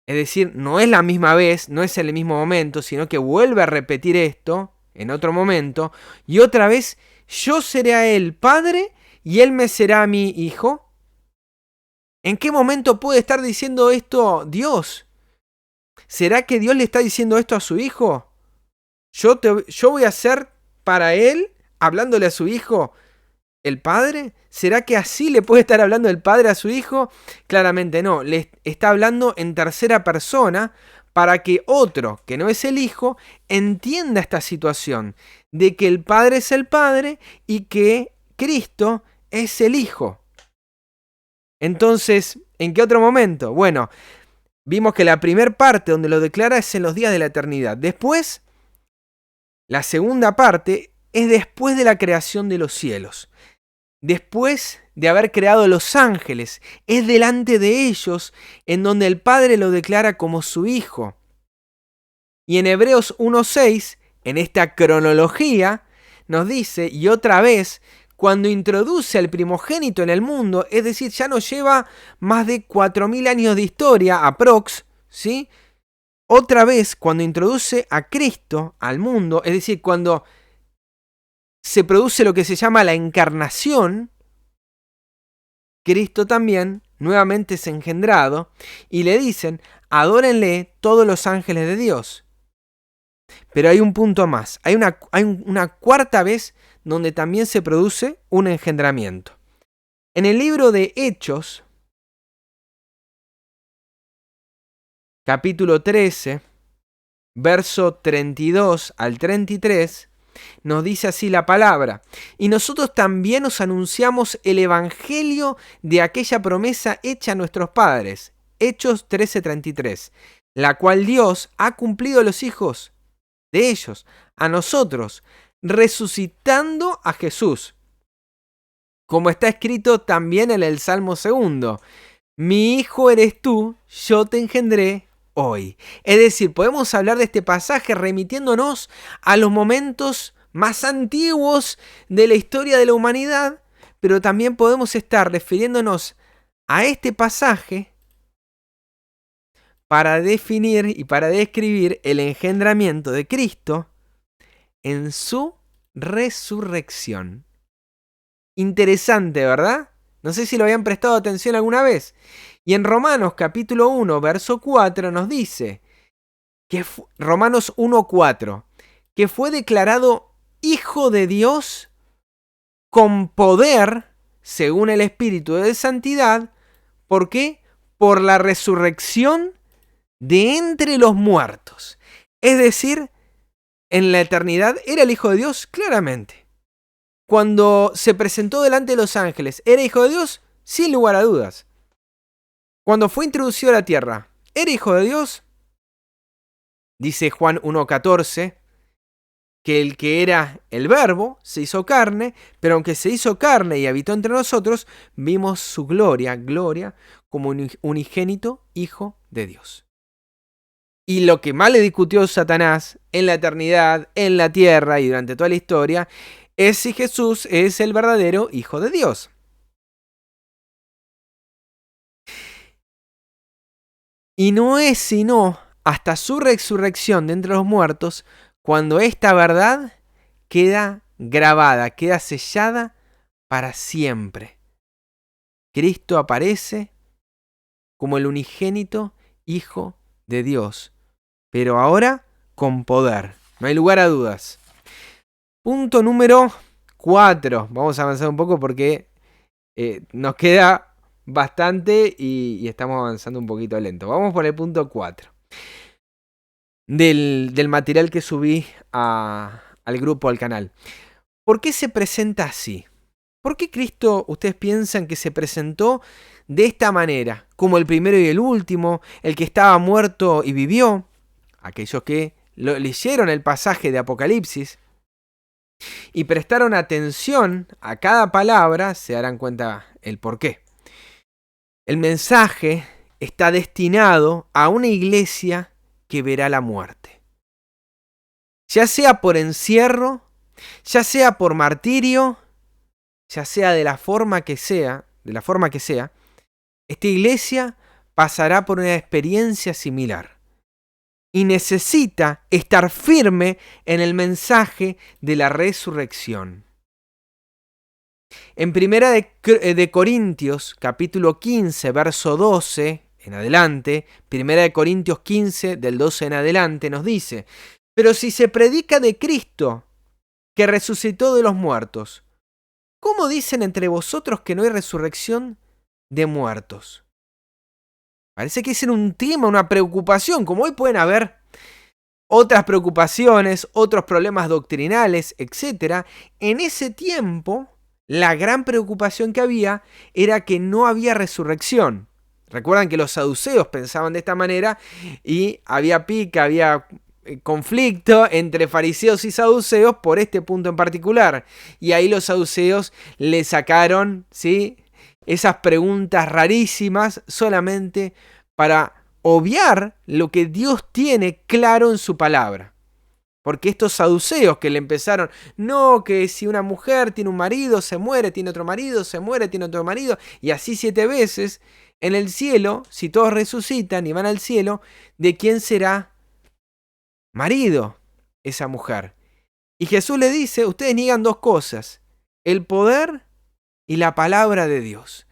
es decir, no es la misma vez, no es en el mismo momento, sino que vuelve a repetir esto en otro momento, y otra vez, yo seré a él padre y él me será a mí hijo. ¿En qué momento puede estar diciendo esto Dios? ¿Será que Dios le está diciendo esto a su hijo? Yo voy a ser para él, hablándole a su hijo, el padre. ¿Será que así le puede estar hablando el padre a su hijo? Claramente no, le está hablando en tercera persona para que otro, que no es el hijo, entienda esta situación de que el padre es el padre y que Cristo es el hijo. Entonces, ¿en qué otro momento? Bueno, vimos que la primera parte donde lo declara es en los días de la eternidad. Después, la segunda parte es después de la creación de los cielos. Después de haber creado los ángeles, es delante de ellos en donde el Padre lo declara como su Hijo. Y en Hebreos 1:6, en esta cronología, nos dice, y otra vez, cuando introduce al primogénito en el mundo, es decir, ya nos lleva más de 4000 años de historia, aprox, ¿sí? Otra vez, cuando introduce a Cristo al mundo, es decir, cuando se produce lo que se llama la encarnación, Cristo también nuevamente es engendrado y le dicen, adórenle todos los ángeles de Dios. Pero hay un punto más, hay una cuarta vez donde también se produce un engendramiento. En el libro de Hechos, capítulo 13, verso 32 al 33, nos dice así la palabra: y nosotros también os anunciamos el evangelio de aquella promesa hecha a nuestros padres, Hechos 13:33, la cual Dios ha cumplido a los hijos de ellos, a nosotros, resucitando a Jesús, como está escrito también en el Salmo 2, mi hijo eres tú, yo te engendré hoy. Es decir, podemos hablar de este pasaje remitiéndonos a los momentos más antiguos de la historia de la humanidad, pero también podemos estar refiriéndonos a este pasaje para definir y para describir el engendramiento de Cristo en su resurrección. Interesante, ¿verdad? No sé si lo habían prestado atención alguna vez. Y en Romanos capítulo 1, verso 4 nos dice, Romanos 1:4, que fue declarado Hijo de Dios con poder, según el Espíritu de Santidad. ¿Por qué? Por la resurrección de entre los muertos. Es decir, en la eternidad era el Hijo de Dios claramente. Cuando se presentó delante de los ángeles, ¿era Hijo de Dios? Sin lugar a dudas. Cuando fue introducido a la tierra, ¿era Hijo de Dios? Dice Juan 1:14, que el que era el Verbo se hizo carne, pero aunque se hizo carne y habitó entre nosotros, vimos su gloria como un unigénito Hijo de Dios. Y lo que más le discutió Satanás en la eternidad, en la tierra y durante toda la historia, es si Jesús es el verdadero Hijo de Dios. Y no es sino hasta su resurrección de entre los muertos cuando esta verdad queda grabada, queda sellada para siempre. Cristo aparece como el unigénito Hijo de Dios, pero ahora con poder. No hay lugar a dudas. Punto número 4. Vamos a avanzar un poco porque nos queda bastante y estamos avanzando un poquito lento. Vamos por el punto 4 del material que subí al grupo, al canal. ¿Por qué se presenta así? ¿Por qué Cristo, ustedes piensan que se presentó de esta manera? Como el primero y el último, el que estaba muerto y vivió. Aquellos que leyeron el pasaje de Apocalipsis y prestaron atención a cada palabra, se darán cuenta el por qué. El mensaje está destinado a una iglesia que verá la muerte. Ya sea por encierro, ya sea por martirio, ya sea de la forma que sea, Esta iglesia pasará por una experiencia similar y necesita estar firme en el mensaje de la resurrección. En Primera de Corintios, capítulo 15, verso 12 en adelante, Primera de Corintios 15, del 12 en adelante, nos dice: pero si se predica de Cristo, que resucitó de los muertos, ¿cómo dicen entre vosotros que no hay resurrección de muertos? Parece que ese era un tema, una preocupación, como hoy pueden haber otras preocupaciones, otros problemas doctrinales, etc. En ese tiempo, la gran preocupación que había era que no había resurrección. Recuerdan que los saduceos pensaban de esta manera y había pica, había conflicto entre fariseos y saduceos por este punto en particular. Y ahí los saduceos le sacaron, ¿sí?, esas preguntas rarísimas solamente para obviar lo que Dios tiene claro en su palabra. Porque estos saduceos que le empezaron, no, que si una mujer tiene un marido, se muere, tiene otro marido, se muere, tiene otro marido, y así 7 veces, en el cielo, si todos resucitan y van al cielo, ¿de quién será marido esa mujer? Y Jesús le dice, ustedes niegan 2 cosas, el poder y la palabra de Dios.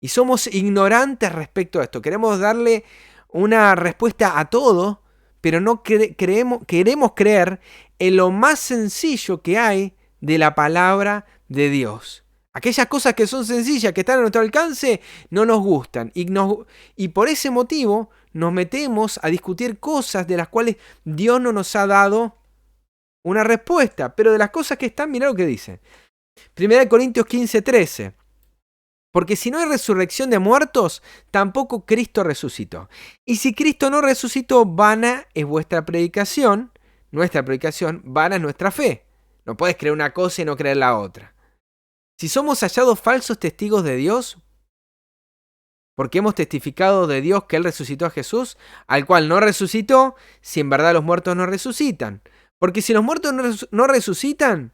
Y somos ignorantes respecto a esto. Queremos darle una respuesta a todo, pero no queremos creer en lo más sencillo que hay de la palabra de Dios. Aquellas cosas que son sencillas, que están a nuestro alcance, no nos gustan. Y por ese motivo nos metemos a discutir cosas de las cuales Dios no nos ha dado una respuesta. Pero de las cosas que están, mirá lo que dice. 1 Corintios 15:13. Porque si no hay resurrección de muertos, tampoco Cristo resucitó. Y si Cristo no resucitó, vana es vuestra predicación, nuestra predicación, vana es nuestra fe. No puedes creer una cosa y no creer la otra. Si somos hallados falsos testigos de Dios, porque hemos testificado de Dios que Él resucitó a Jesús, al cual no resucitó, si en verdad los muertos no resucitan. Porque si los muertos no resucitan,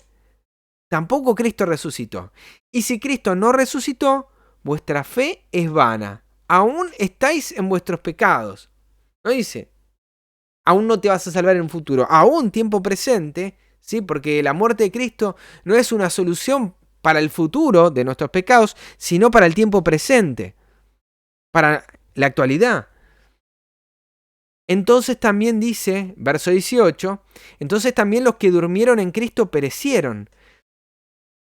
tampoco Cristo resucitó. Y si Cristo no resucitó, vuestra fe es vana. Aún estáis en vuestros pecados. No dice, aún no te vas a salvar en un futuro. Aún tiempo presente, ¿sí? Porque la muerte de Cristo no es una solución para el futuro de nuestros pecados, sino para el tiempo presente, para la actualidad. Entonces también dice, verso 18, entonces también los que durmieron en Cristo perecieron.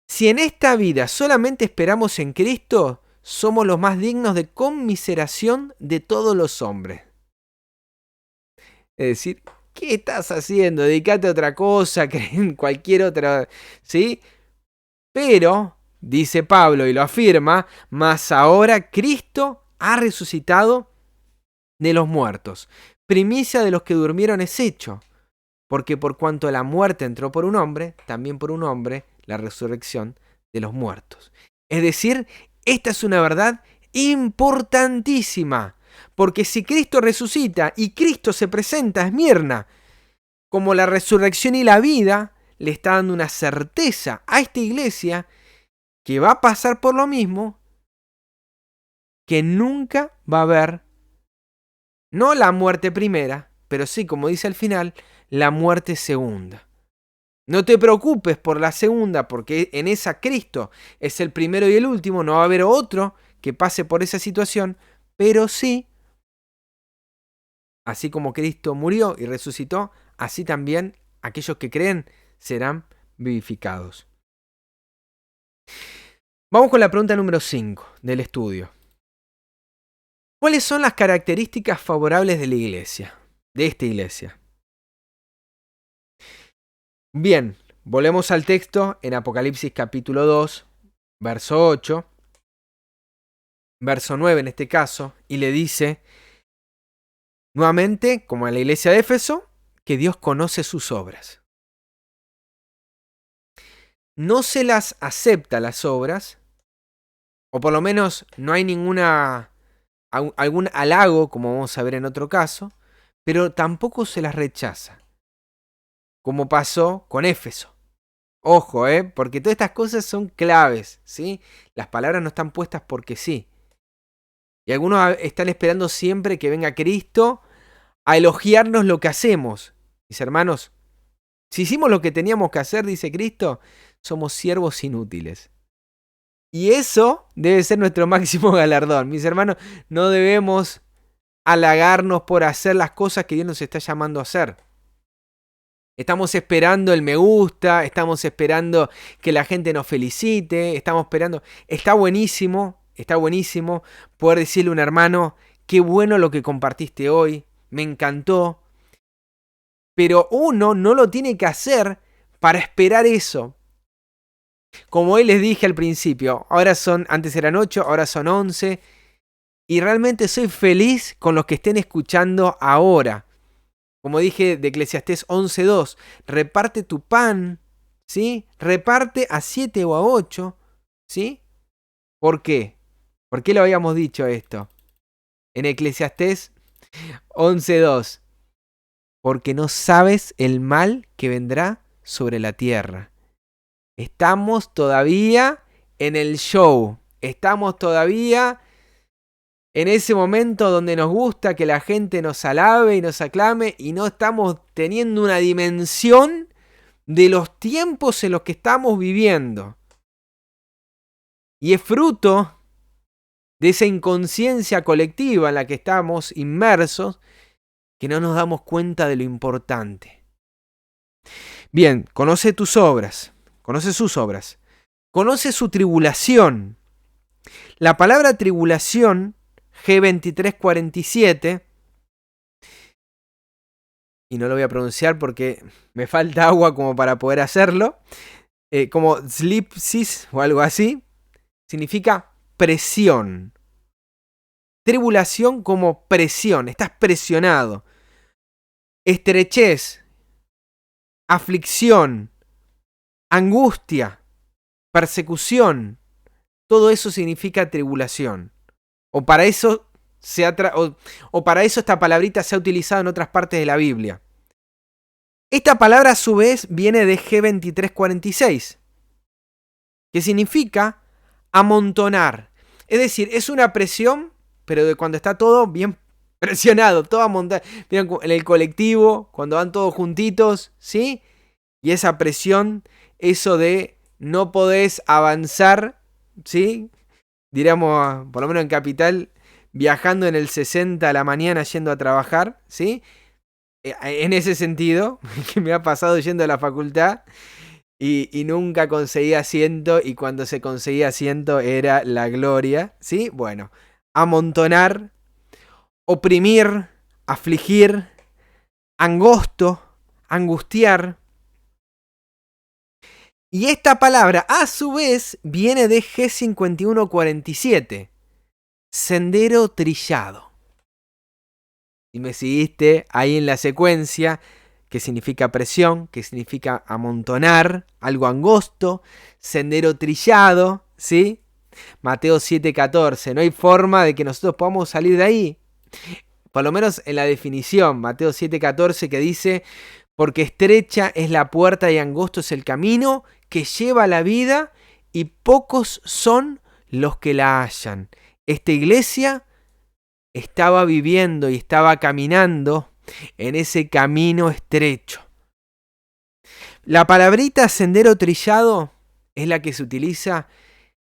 Si en esta vida solamente esperamos en Cristo, somos los más dignos de conmiseración de todos los hombres. Es decir, ¿qué estás haciendo? Dedicate a otra cosa, en cualquier otra, ¿sí? Pero, dice Pablo y lo afirma, mas ahora Cristo ha resucitado de los muertos. Primicia de los que durmieron es hecho. Porque por cuanto la muerte entró por un hombre, también por un hombre la resurrección de los muertos. Es decir, esta es una verdad importantísima, porque si Cristo resucita y Cristo se presenta a Esmirna como la resurrección y la vida, le está dando una certeza a esta iglesia que va a pasar por lo mismo, que nunca va a haber, no la muerte primera, pero sí, como dice al final, la muerte segunda. No te preocupes por la segunda, porque en esa Cristo es el primero y el último, no va a haber otro que pase por esa situación, pero sí, así como Cristo murió y resucitó, así también aquellos que creen serán vivificados. Vamos con la pregunta número 5 del estudio. ¿Cuáles son las características favorables de la iglesia, de esta iglesia? Bien, volvemos al texto en Apocalipsis capítulo 2, verso 8, verso 9 en este caso, y le dice nuevamente, como en la iglesia de Éfeso, que Dios conoce sus obras. No se las acepta las obras, o por lo menos no hay algún halago, como vamos a ver en otro caso, pero tampoco se las rechaza, como pasó con Éfeso. Ojo, porque todas estas cosas son claves, ¿sí? Las palabras no están puestas porque sí. Y algunos están esperando siempre que venga Cristo a elogiarnos lo que hacemos. Mis hermanos, si hicimos lo que teníamos que hacer, dice Cristo, somos siervos inútiles. Y eso debe ser nuestro máximo galardón. Mis hermanos, no debemos halagarnos por hacer las cosas que Dios nos está llamando a hacer. Estamos esperando el me gusta, estamos esperando que la gente nos felicite, estamos esperando. Está buenísimo poder decirle a un hermano, qué bueno lo que compartiste hoy, me encantó. Pero uno no lo tiene que hacer para esperar eso. Como hoy les dije al principio, antes eran 8, ahora son 11. Y realmente soy feliz con los que estén escuchando ahora. Como dije de Eclesiastés 11:2, reparte tu pan, ¿sí? Reparte a 7 o a 8, ¿sí? ¿Por qué? ¿Por qué lo habíamos dicho esto? En Eclesiastés 11:2, porque no sabes el mal que vendrá sobre la tierra. Estamos todavía en el show, estamos todavía en ese momento donde nos gusta que la gente nos alabe y nos aclame y no estamos teniendo una dimensión de los tiempos en los que estamos viviendo. Y es fruto de esa inconsciencia colectiva en la que estamos inmersos que no nos damos cuenta de lo importante. Bien, conoce tus obras, conoce sus obras, conoce su tribulación. La palabra tribulación G2347, y no lo voy a pronunciar porque me falta agua como para poder hacerlo, como slipsis o algo así, significa presión. Tribulación como presión, estás presionado. Estrechez, aflicción, angustia, persecución, todo eso significa tribulación. O para eso esta palabrita se ha utilizado en otras partes de la Biblia. Esta palabra a su vez viene de G2346, que significa amontonar. Es decir, es una presión, pero de cuando está todo bien presionado, todo amontado. En el colectivo, cuando van todos juntitos, ¿sí? Y esa presión, eso de no podés avanzar, ¿sí? Diríamos, por lo menos en Capital, viajando en el 60 a la mañana yendo a trabajar, ¿sí? En ese sentido, que me ha pasado yendo a la facultad y nunca conseguía asiento, y cuando se conseguía asiento era la gloria, ¿sí? Bueno, amontonar, oprimir, afligir, angustiar. Y esta palabra, a su vez, viene de G5147, sendero trillado. Y me seguiste ahí en la secuencia, que significa presión, que significa amontonar, algo angosto, sendero trillado, ¿sí? Mateo 7:14, no hay forma de que nosotros podamos salir de ahí. Por lo menos en la definición, Mateo 7:14, que dice, porque estrecha es la puerta y angosto es el camino que lleva a la vida y pocos son los que la hallan. Esta iglesia estaba viviendo y estaba caminando en ese camino estrecho. La palabrita sendero trillado es la que se utiliza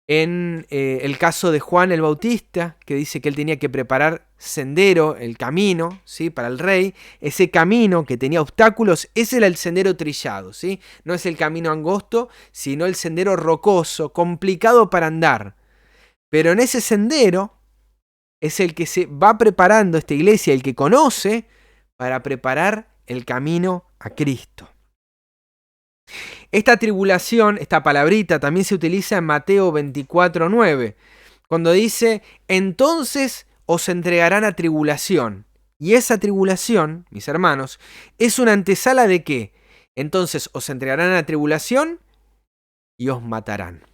en el caso de Juan el Bautista, que dice que él tenía que preparar sendero, el camino, ¿sí? Para el rey. Ese camino que tenía obstáculos, ese era el sendero trillado, ¿sí? No es el camino angosto, sino el sendero rocoso, complicado para andar. Pero en ese sendero es el que se va preparando esta iglesia, el que conoce, para preparar el camino a Cristo. Esta tribulación, esta palabrita, también se utiliza en Mateo 24:9, cuando dice, entonces os entregarán a tribulación. Y esa tribulación, mis hermanos, es una antesala de qué. Entonces os entregarán a tribulación y os matarán.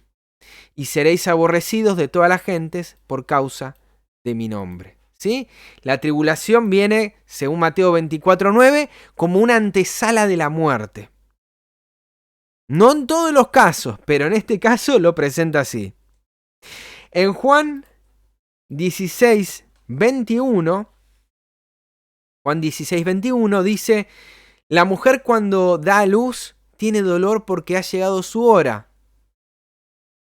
Y seréis aborrecidos de todas las gentes por causa de mi nombre. ¿Sí? La tribulación viene, según Mateo 24:9, como una antesala de la muerte. No en todos los casos, pero en este caso lo presenta así. En Juan 16:21, Juan 16:21 dice: la mujer cuando da a luz tiene dolor porque ha llegado su hora.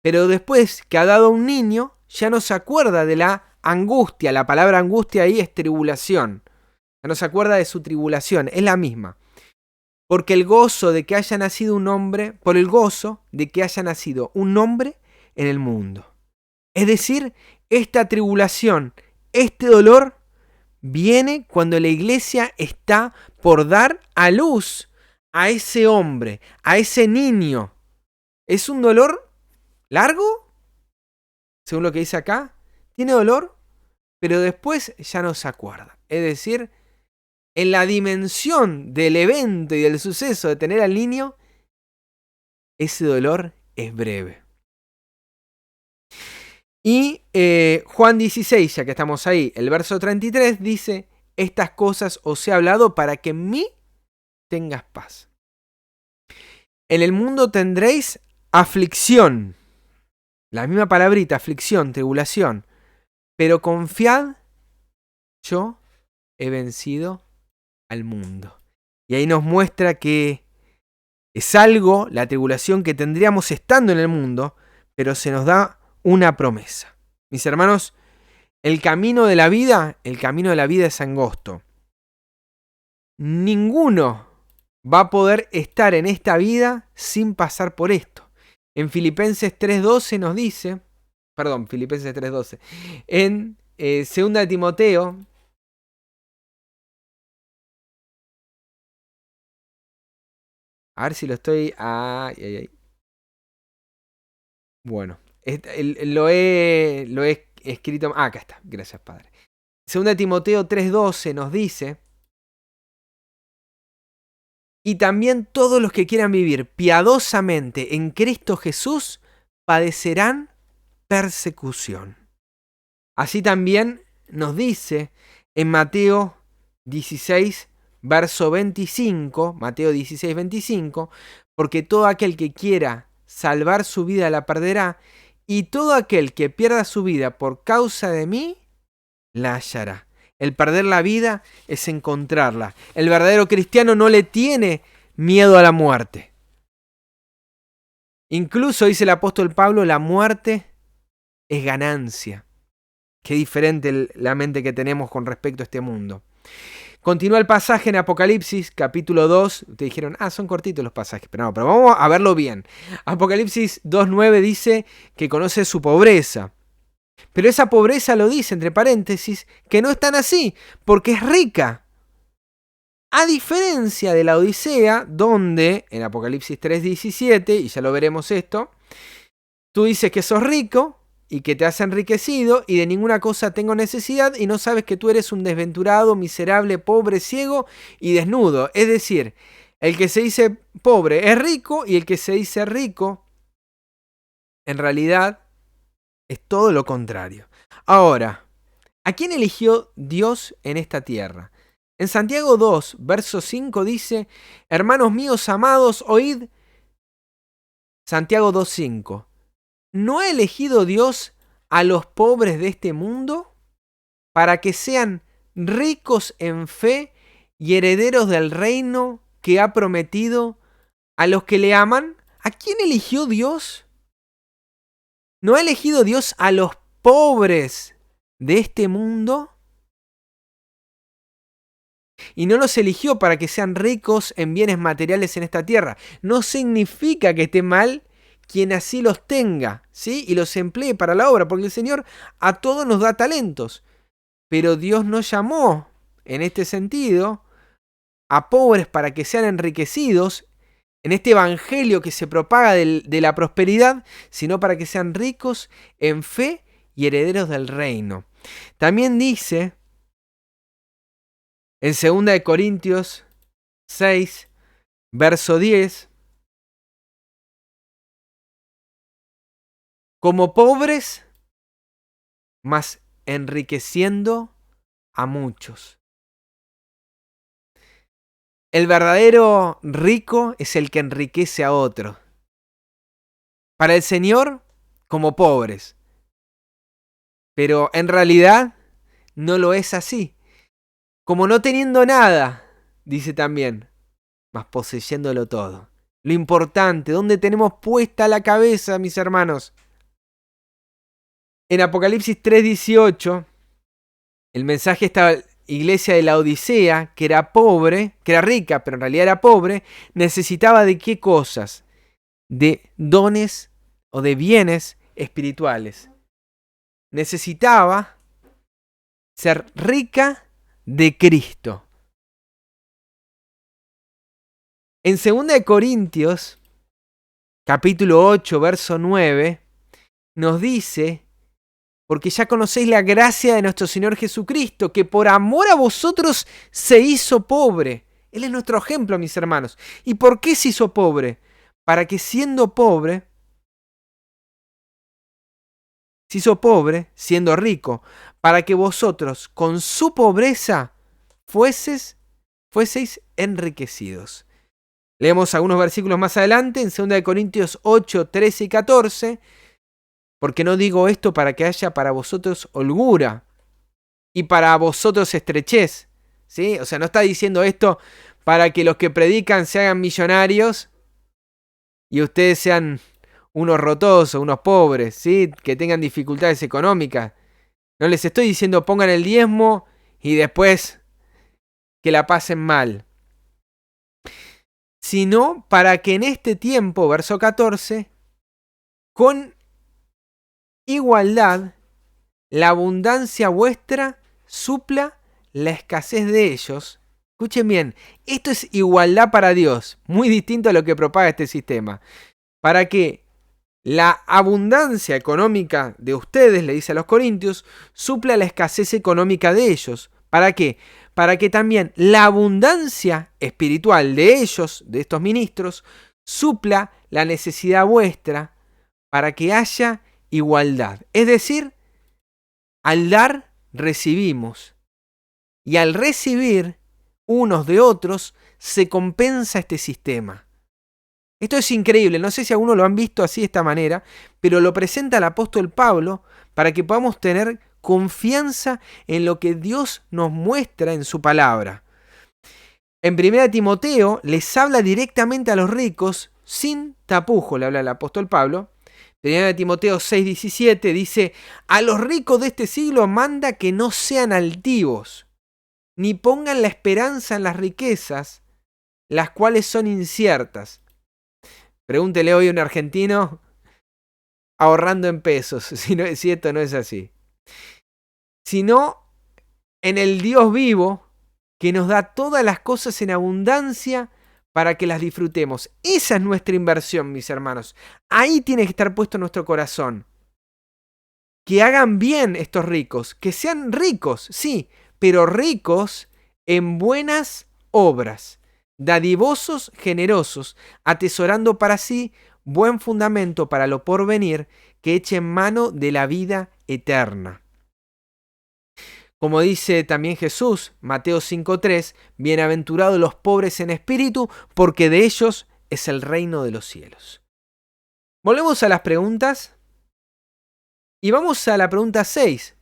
Pero después que ha dado un niño, ya no se acuerda de la angustia. La palabra angustia ahí es tribulación. Ya no se acuerda de su tribulación, es la misma. Porque el gozo de que haya nacido un hombre, por el gozo de que haya nacido un hombre en el mundo. Es decir, esta tribulación, este dolor, viene cuando la iglesia está por dar a luz a ese hombre, a ese niño. ¿Es un dolor largo? Según lo que dice acá, tiene dolor, pero después ya no se acuerda. Es decir, en la dimensión del evento y del suceso de tener al niño, ese dolor es breve. Y Juan 16, ya que estamos ahí, el verso 33 dice: estas cosas os he hablado para que en mí tengas paz. En el mundo tendréis aflicción. La misma palabrita, aflicción, tribulación. Pero confiad, yo he vencido al mundo. Y ahí nos muestra que es algo, la tribulación que tendríamos estando en el mundo, pero se nos da una promesa. Mis hermanos, el camino de la vida es angosto. Ninguno va a poder estar en esta vida sin pasar por esto. En Filipenses 3:12 nos dice, Filipenses 3:12, en 2 Timoteo, a ver si lo estoy... Bueno, lo he escrito... acá está, gracias Padre. 2 Timoteo 3:12 nos dice: y también todos los que quieran vivir piadosamente en Cristo Jesús padecerán persecución. Así también nos dice en Mateo 16, verso 25, Mateo 16, 25, porque todo aquel que quiera salvar su vida la perderá, y todo aquel que pierda su vida por causa de mí, la hallará. El perder la vida es encontrarla. El verdadero cristiano no le tiene miedo a la muerte. Incluso, dice el apóstol Pablo, la muerte es ganancia. Qué diferente la mente que tenemos con respecto a este mundo. Continúa el pasaje en Apocalipsis, capítulo 2. Ustedes dijeron, son cortitos los pasajes. Pero no, pero vamos a verlo bien. Apocalipsis 2:9 dice que conoce su pobreza. Pero esa pobreza, lo dice entre paréntesis, que no es tan así, porque es rica. A diferencia de la Odisea, donde en Apocalipsis 3:17, y ya lo veremos esto, tú dices que sos rico y que te has enriquecido y de ninguna cosa tengo necesidad, y no sabes que tú eres un desventurado, miserable, pobre, ciego y desnudo. Es decir, el que se dice pobre es rico, y el que se dice rico en realidad es todo lo contrario. Ahora, ¿a quién eligió Dios en esta tierra? En Santiago 2, verso 5 dice: hermanos míos amados, oíd. Santiago 2:5. ¿No ha elegido Dios a los pobres de este mundo para que sean ricos en fe y herederos del reino que ha prometido a los que le aman? ¿A quién eligió Dios? ¿No ha elegido Dios a los pobres de este mundo? Y no los eligió para que sean ricos en bienes materiales en esta tierra. No significa que esté mal quien así los tenga, ¿sí? Y los emplee para la obra, porque el Señor a todos nos da talentos. Pero Dios no llamó, en este sentido, a pobres para que sean enriquecidos en este evangelio que se propaga de la prosperidad, sino para que sean ricos en fe y herederos del reino. También dice en 2 Corintios 6, verso 10, como pobres, mas enriqueciendo a muchos. El verdadero rico es el que enriquece a otro. Para el Señor, como pobres. Pero en realidad no lo es así. Como no teniendo nada, dice también, mas poseyéndolo todo. Lo importante, ¿dónde tenemos puesta la cabeza, mis hermanos? En Apocalipsis 3:18, el mensaje estaba iglesia de la Odisea, que era pobre, que era rica, pero en realidad era pobre, necesitaba de qué cosas? De dones o de bienes espirituales. Necesitaba ser rica de Cristo. En 2 Corintios, capítulo 8, verso 9, nos dice: porque ya conocéis la gracia de nuestro Señor Jesucristo, que por amor a vosotros se hizo pobre. Él es nuestro ejemplo, mis hermanos. ¿Y por qué se hizo pobre? Para que siendo pobre, se hizo pobre, siendo rico, para que vosotros con su pobreza fueseis enriquecidos. Leemos algunos versículos más adelante, en 2 Corintios 8, 13 y 14. Porque no digo esto para que haya para vosotros holgura y para vosotros estrechez, ¿sí? O sea, no está diciendo esto para que los que predican se hagan millonarios y ustedes sean unos rotosos, unos pobres, ¿sí? Que tengan dificultades económicas. No les estoy diciendo pongan el diezmo y después que la pasen mal. Sino para que en este tiempo, verso 14, con igualdad, la abundancia vuestra supla la escasez de ellos. Escuchen bien, esto es igualdad para Dios, muy distinto a lo que propaga este sistema. Para que la abundancia económica de ustedes, le dice a los corintios, supla la escasez económica de ellos. ¿Para qué? Para que también la abundancia espiritual de ellos, de estos ministros, supla la necesidad vuestra, para que haya igualdad. Es decir, al dar, recibimos. Y al recibir unos de otros, se compensa este sistema. Esto es increíble, no sé si alguno lo han visto así de esta manera, pero lo presenta el apóstol Pablo para que podamos tener confianza en lo que Dios nos muestra en su palabra. En 1 Timoteo les habla directamente a los ricos, sin tapujo, le habla el apóstol Pablo. 1 Timoteo 6:17 dice: a los ricos de este siglo manda que no sean altivos, ni pongan la esperanza en las riquezas, las cuales son inciertas. Pregúntele hoy a un argentino ahorrando en pesos, si esto no es así. Sino en el Dios vivo, que nos da todas las cosas en abundancia para que las disfrutemos. Esa es nuestra inversión, mis hermanos. Ahí tiene que estar puesto nuestro corazón. Que hagan bien estos ricos, que sean ricos, sí, pero ricos en buenas obras, dadivosos, generosos, atesorando para sí buen fundamento para lo porvenir, que echen mano de la vida eterna. Como dice también Jesús, Mateo 5:3, bienaventurados los pobres en espíritu, porque de ellos es el reino de los cielos. Volvemos a las preguntas y vamos a la pregunta 6.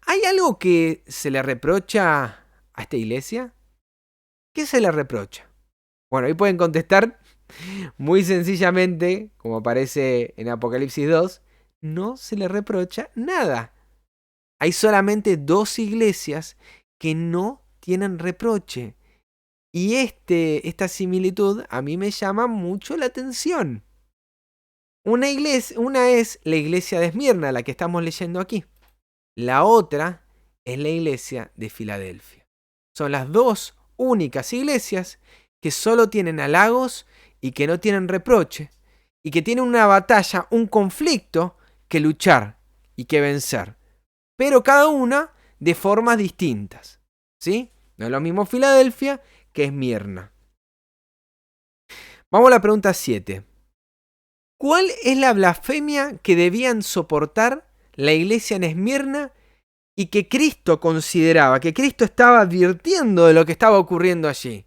¿Hay algo que se le reprocha a esta iglesia? ¿Qué se le reprocha? Bueno, ahí pueden contestar muy sencillamente, como aparece en Apocalipsis 2, no se le reprocha nada. Hay solamente 2 iglesias que no tienen reproche. Y esta similitud a mí me llama mucho la atención. Una es la iglesia de Esmirna, la que estamos leyendo aquí. La otra es la iglesia de Filadelfia. Son las 2 únicas iglesias que solo tienen halagos y que no tienen reproche, y que tienen una batalla, un conflicto que luchar y que vencer. Pero cada una de formas distintas, ¿sí? No es lo mismo Filadelfia que Esmirna. Vamos a la pregunta 7. ¿Cuál es la blasfemia que debían soportar la iglesia en Esmirna y que Cristo consideraba, que Cristo estaba advirtiendo de lo que estaba ocurriendo allí?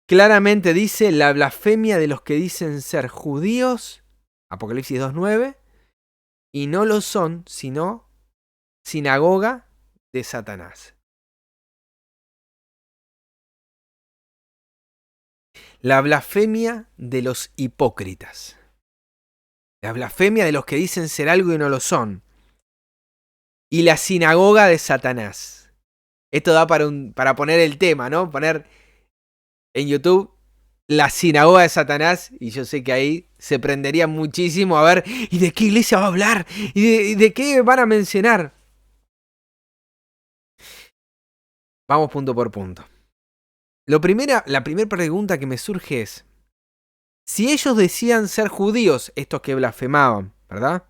Claramente dice la blasfemia de los que dicen ser judíos, Apocalipsis 2:9, y no lo son, sino sinagoga de Satanás. La blasfemia de los hipócritas. La blasfemia de los que dicen ser algo y no lo son. Y la sinagoga de Satanás. Esto da para poner el tema, ¿no? Poner en YouTube la sinagoga de Satanás, y yo sé que ahí se prendería muchísimo a ver, ¿y de qué iglesia va a hablar? ¿Y de qué van a mencionar? Vamos punto por punto. La primera pregunta que me surge es, si ellos decían ser judíos, estos que blasfemaban, ¿verdad?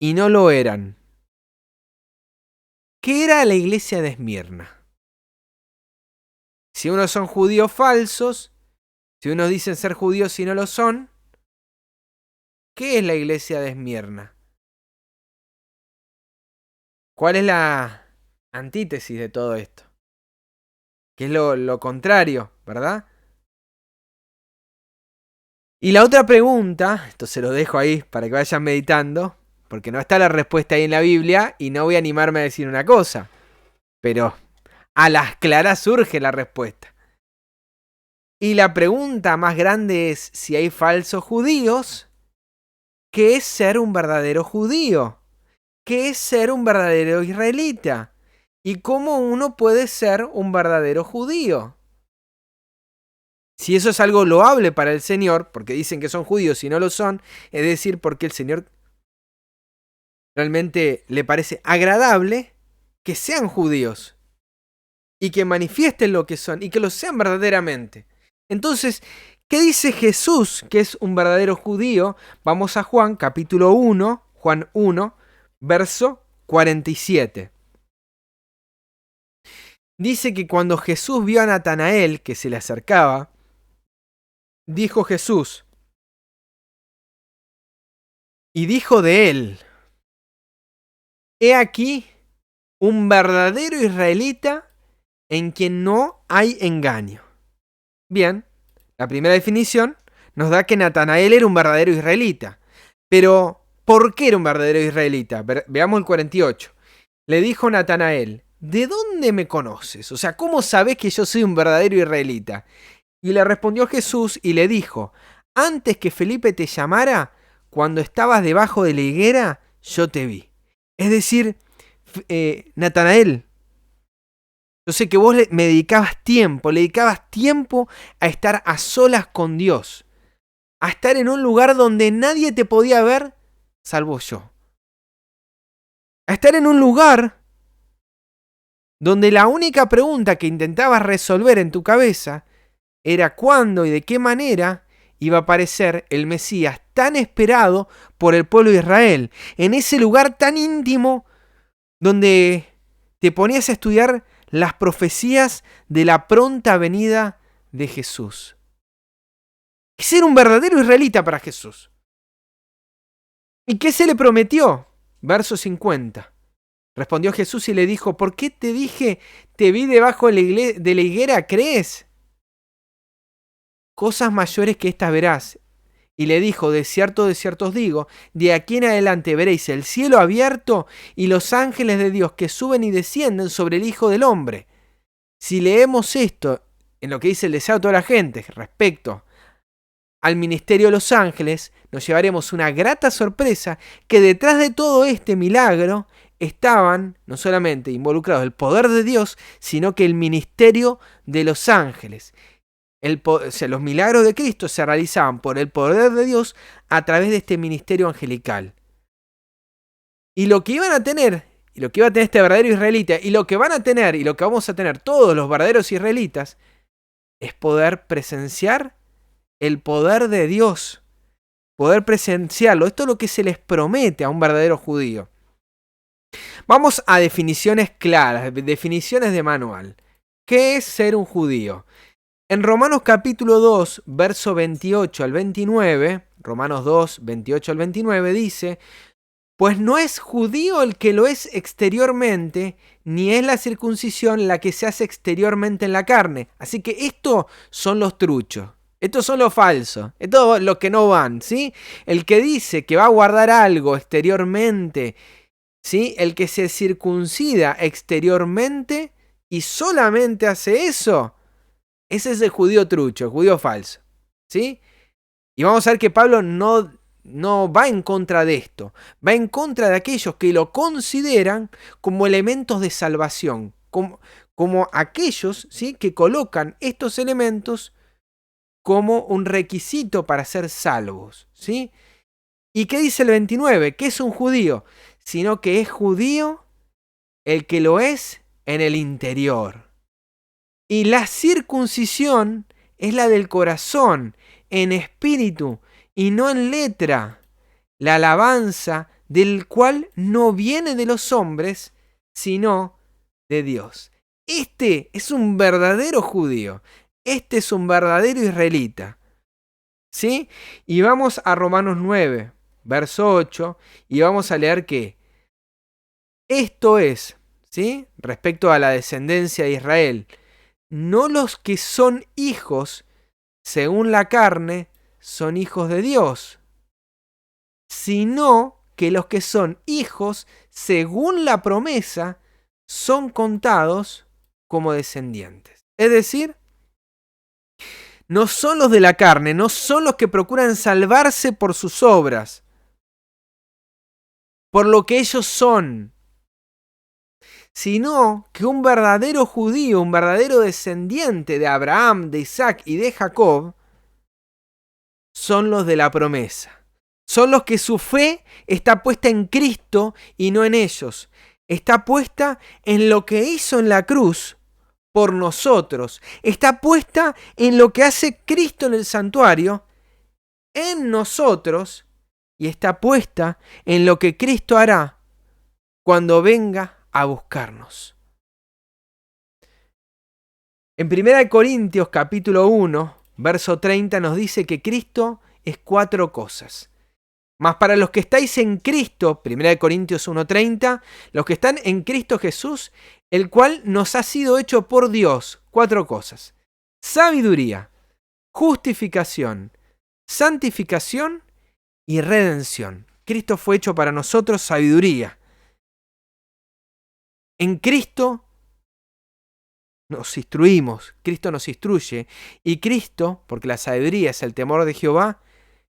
Y no lo eran, ¿qué era la iglesia de Esmirna? Si unos son judíos falsos, si unos dicen ser judíos y no lo son, ¿qué es la iglesia de Esmirna? ¿Cuál es la antítesis de todo esto? ¿Qué es lo contrario, verdad? Y la otra pregunta, esto se lo dejo ahí para que vayan meditando, porque no está la respuesta ahí en la Biblia y no voy a animarme a decir una cosa, pero a las claras surge la respuesta. Y la pregunta más grande es si hay falsos judíos, ¿qué es ser un verdadero judío? ¿Qué es ser un verdadero israelita? ¿Y cómo uno puede ser un verdadero judío? Si eso es algo loable para el Señor, porque dicen que son judíos y no lo son, es decir, porque el Señor realmente le parece agradable que sean judíos y que manifiesten lo que son y que lo sean verdaderamente. Entonces, ¿qué dice Jesús que es un verdadero judío? Vamos a Juan capítulo 1, Juan 1, verso 47. Dice que cuando Jesús vio a Natanael que se le acercaba, dijo Jesús, y dijo de él, he aquí un verdadero israelita en quien no hay engaño. Bien, la primera definición nos da que Natanael era un verdadero israelita. Pero, ¿por qué era un verdadero israelita? Veamos el 48. Le dijo Natanael, ¿de dónde me conoces? O sea, ¿cómo sabes que yo soy un verdadero israelita? Y le respondió Jesús y le dijo, antes que Felipe te llamara, cuando estabas debajo de la higuera, yo te vi. Es decir, Natanael, yo sé que vos le dedicabas tiempo a estar a solas con Dios, a estar en un lugar donde nadie te podía ver, salvo yo. A estar en un lugar donde la única pregunta que intentabas resolver en tu cabeza era cuándo y de qué manera iba a aparecer el Mesías tan esperado por el pueblo de Israel, en ese lugar tan íntimo donde te ponías a estudiar las profecías de la pronta venida de Jesús. Ser un verdadero israelita para Jesús. ¿Y qué se le prometió? Verso 50. Respondió Jesús y le dijo, ¿por qué te dije, te vi debajo de la higuera, crees? Cosas mayores que estas verás. Y le dijo, de cierto os digo, de aquí en adelante veréis el cielo abierto y los ángeles de Dios que suben y descienden sobre el Hijo del Hombre. Si leemos esto en lo que dice el deseo de toda la gente respecto al ministerio de los ángeles, nos llevaremos una grata sorpresa que detrás de todo este milagro estaban no solamente involucrados el poder de Dios, sino que el ministerio de los ángeles. Los milagros de Cristo se realizaban por el poder de Dios a través de este ministerio angelical. Y lo que iban a tener, y lo que iba a tener este verdadero israelita, y lo que van a tener, y lo que vamos a tener todos los verdaderos israelitas, es poder presenciar el poder de Dios, poder presenciarlo. Esto es lo que se les promete a un verdadero judío. Vamos a definiciones claras, definiciones de manual. ¿Qué es ser un judío? En Romanos capítulo 2, verso 28 al 29, Romanos 2, 28 al 29 dice, pues no es judío el que lo es exteriormente, ni es la circuncisión la que se hace exteriormente en la carne. Así que estos son los truchos. Estos son los falsos, estos los que no van, ¿sí? El que dice que va a guardar algo exteriormente, ¿sí? El que se circuncida exteriormente y solamente hace eso, ese es el judío trucho, el judío falso, ¿sí? Y vamos a ver que Pablo no va en contra de esto, va en contra de aquellos que lo consideran como elementos de salvación, como aquellos, ¿sí?, que colocan estos elementos como un requisito para ser salvos, ¿sí? ¿Y qué dice el 29? ¿Qué es un judío? Sino que es judío el que lo es en el interior. Y la circuncisión es la del corazón, en espíritu y no en letra. La alabanza del cual no viene de los hombres, sino de Dios. Este es un verdadero judío. Este es un verdadero israelita. ¿Sí? Y vamos a Romanos 9, verso 8, y vamos a leer que esto es, ¿sí?, respecto a la descendencia de Israel, no los que son hijos según la carne son hijos de Dios, sino que los que son hijos según la promesa son contados como descendientes. Es decir, no son los de la carne, no son los que procuran salvarse por sus obras, por lo que ellos son, sino que un verdadero judío, un verdadero descendiente de Abraham, de Isaac y de Jacob, son los de la promesa. Son los que su fe está puesta en Cristo y no en ellos. Está puesta en lo que hizo en la cruz por nosotros. Está puesta en lo que hace Cristo en el santuario, en nosotros, y está puesta en lo que Cristo hará cuando venga a buscarnos. En 1 Corintios capítulo 1, verso 30 nos dice que Cristo es 4 cosas. Mas para los que estáis en Cristo, 1 Corintios 1:30, los que están en Cristo Jesús, el cual nos ha sido hecho por Dios, 4 cosas. Sabiduría, justificación, santificación y redención. Cristo fue hecho para nosotros sabiduría. En Cristo nos instruimos, Cristo nos instruye, y Cristo, porque la sabiduría es el temor de Jehová,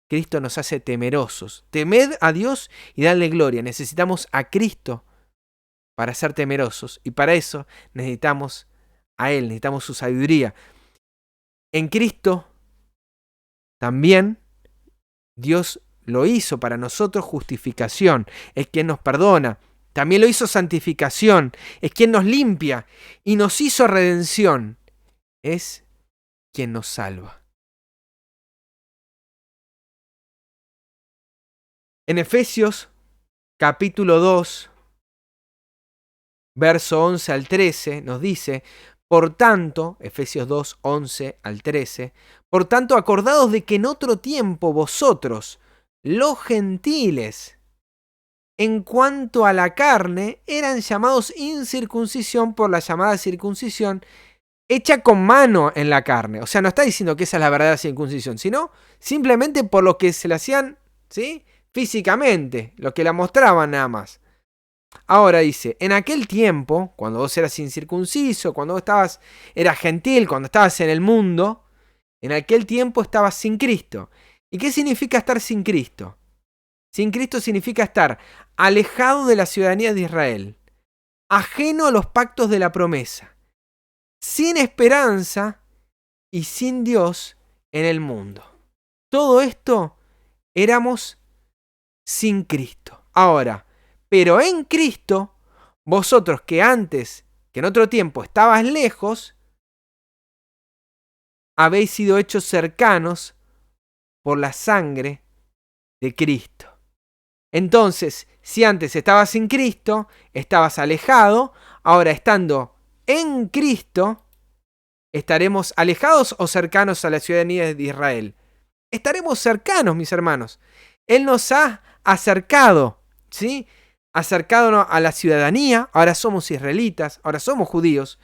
Cristo nos hace temerosos. Temed a Dios y dadle gloria. Necesitamos a Cristo para ser temerosos, y para eso necesitamos a Él, necesitamos su sabiduría. En Cristo también Dios lo hizo para nosotros justificación, es quien nos perdona. También lo hizo santificación, es quien nos limpia, y nos hizo redención, es quien nos salva. En Efesios capítulo 2, verso 11 al 13, nos dice: por tanto, Efesios 2, 11 al 13, por tanto, acordaos de que en otro tiempo vosotros, los gentiles, en cuanto a la carne, eran llamados incircuncisión por la llamada circuncisión hecha con mano en la carne. O sea, no está diciendo que esa es la verdadera circuncisión, sino simplemente por lo que se la hacían, ¿sí?, físicamente, lo que la mostraban nada más. Ahora dice, en aquel tiempo, cuando vos eras incircunciso, cuando vos eras gentil, cuando estabas en el mundo, en aquel tiempo estabas sin Cristo. ¿Y qué significa estar sin Cristo? Sin Cristo significa estar alejado de la ciudadanía de Israel, ajeno a los pactos de la promesa, sin esperanza y sin Dios en el mundo. Todo esto éramos sin Cristo. Ahora, pero en Cristo, vosotros que antes, que en otro tiempo estabas lejos, habéis sido hechos cercanos por la sangre de Cristo. Entonces, si antes estabas sin Cristo, estabas alejado, ahora estando en Cristo, ¿estaremos alejados o cercanos a la ciudadanía de Israel? Estaremos cercanos, mis hermanos. Él nos ha acercado, ¿sí?, acercado a la ciudadanía. Ahora somos israelitas, ahora somos judíos.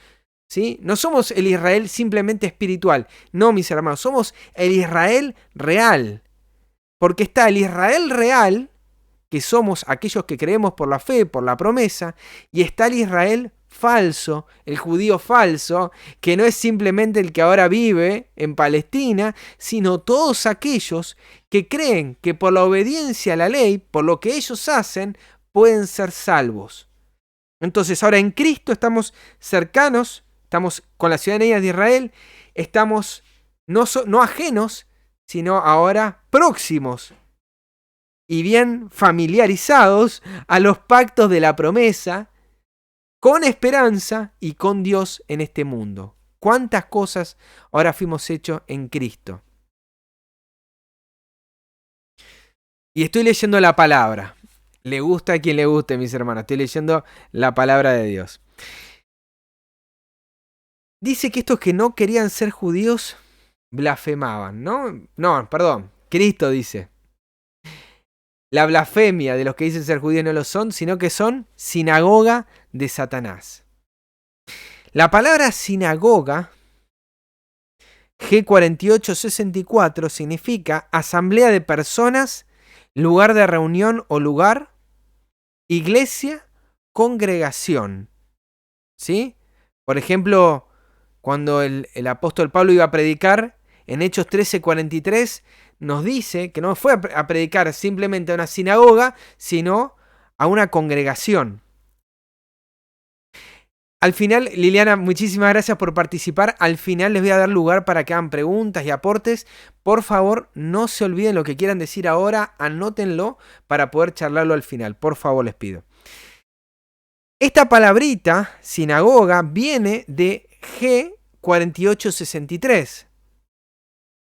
¿Sí? No somos el Israel simplemente espiritual. No, mis hermanos, somos el Israel real. Porque está el Israel real, que somos aquellos que creemos por la fe, por la promesa, y está el Israel falso, el judío falso, que no es simplemente el que ahora vive en Palestina, sino todos aquellos que creen que por la obediencia a la ley, por lo que ellos hacen, pueden ser salvos. Entonces ahora en Cristo estamos cercanos, estamos con la ciudadanía de Israel, estamos no ajenos, sino ahora próximos y bien familiarizados a los pactos de la promesa, con esperanza y con Dios en este mundo. ¿Cuántas cosas ahora fuimos hechos en Cristo? Y estoy leyendo la palabra. Le gusta a quien le guste, mis hermanos. Estoy leyendo la palabra de Dios. Dice que estos que no querían ser judíos blasfemaban, ¿no? No, perdón. Cristo dice. La blasfemia de los que dicen ser judíos no lo son, sino que son sinagoga de Satanás. La palabra sinagoga, G4864, significa asamblea de personas, lugar de reunión o lugar, iglesia, congregación. ¿Sí? Por ejemplo, cuando el apóstol Pablo iba a predicar, en Hechos 13:43, nos dice que no fue a predicar simplemente a una sinagoga, sino a una congregación. Al final, Liliana, muchísimas gracias por participar. Al final les voy a dar lugar para que hagan preguntas y aportes. Por favor, no se olviden lo que quieran decir ahora, anótenlo para poder charlarlo al final. Por favor, les pido. Esta palabrita, sinagoga, viene de G4863.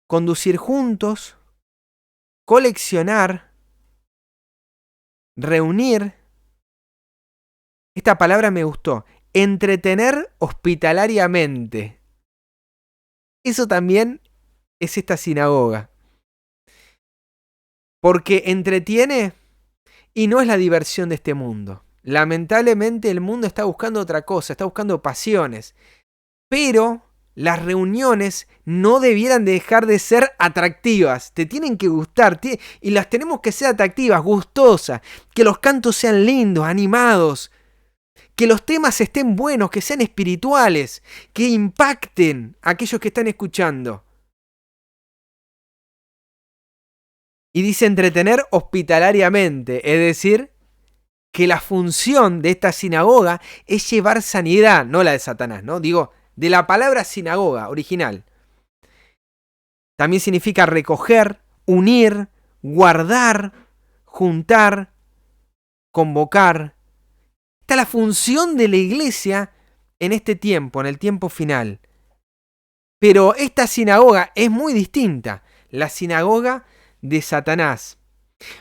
Conducir juntos, coleccionar, reunir. Esta palabra me gustó. Entretener hospitalariamente. Eso también es esta sinagoga. Porque entretiene y no es la diversión de este mundo. Lamentablemente el mundo está buscando otra cosa, está buscando pasiones. Pero las reuniones no debieran dejar de ser atractivas. Te tienen que gustar y las tenemos que ser atractivas, gustosas. Que los cantos sean lindos, animados. Que los temas estén buenos, que sean espirituales, que impacten a aquellos que están escuchando. Y dice entretener hospitalariamente, es decir, que la función de esta sinagoga es llevar sanidad, no la de Satanás, ¿no? Digo, de la palabra sinagoga original. También significa recoger, unir, guardar, juntar, convocar. Esta es la función de la iglesia en este tiempo, en el tiempo final. Pero esta sinagoga es muy distinta. La sinagoga de Satanás.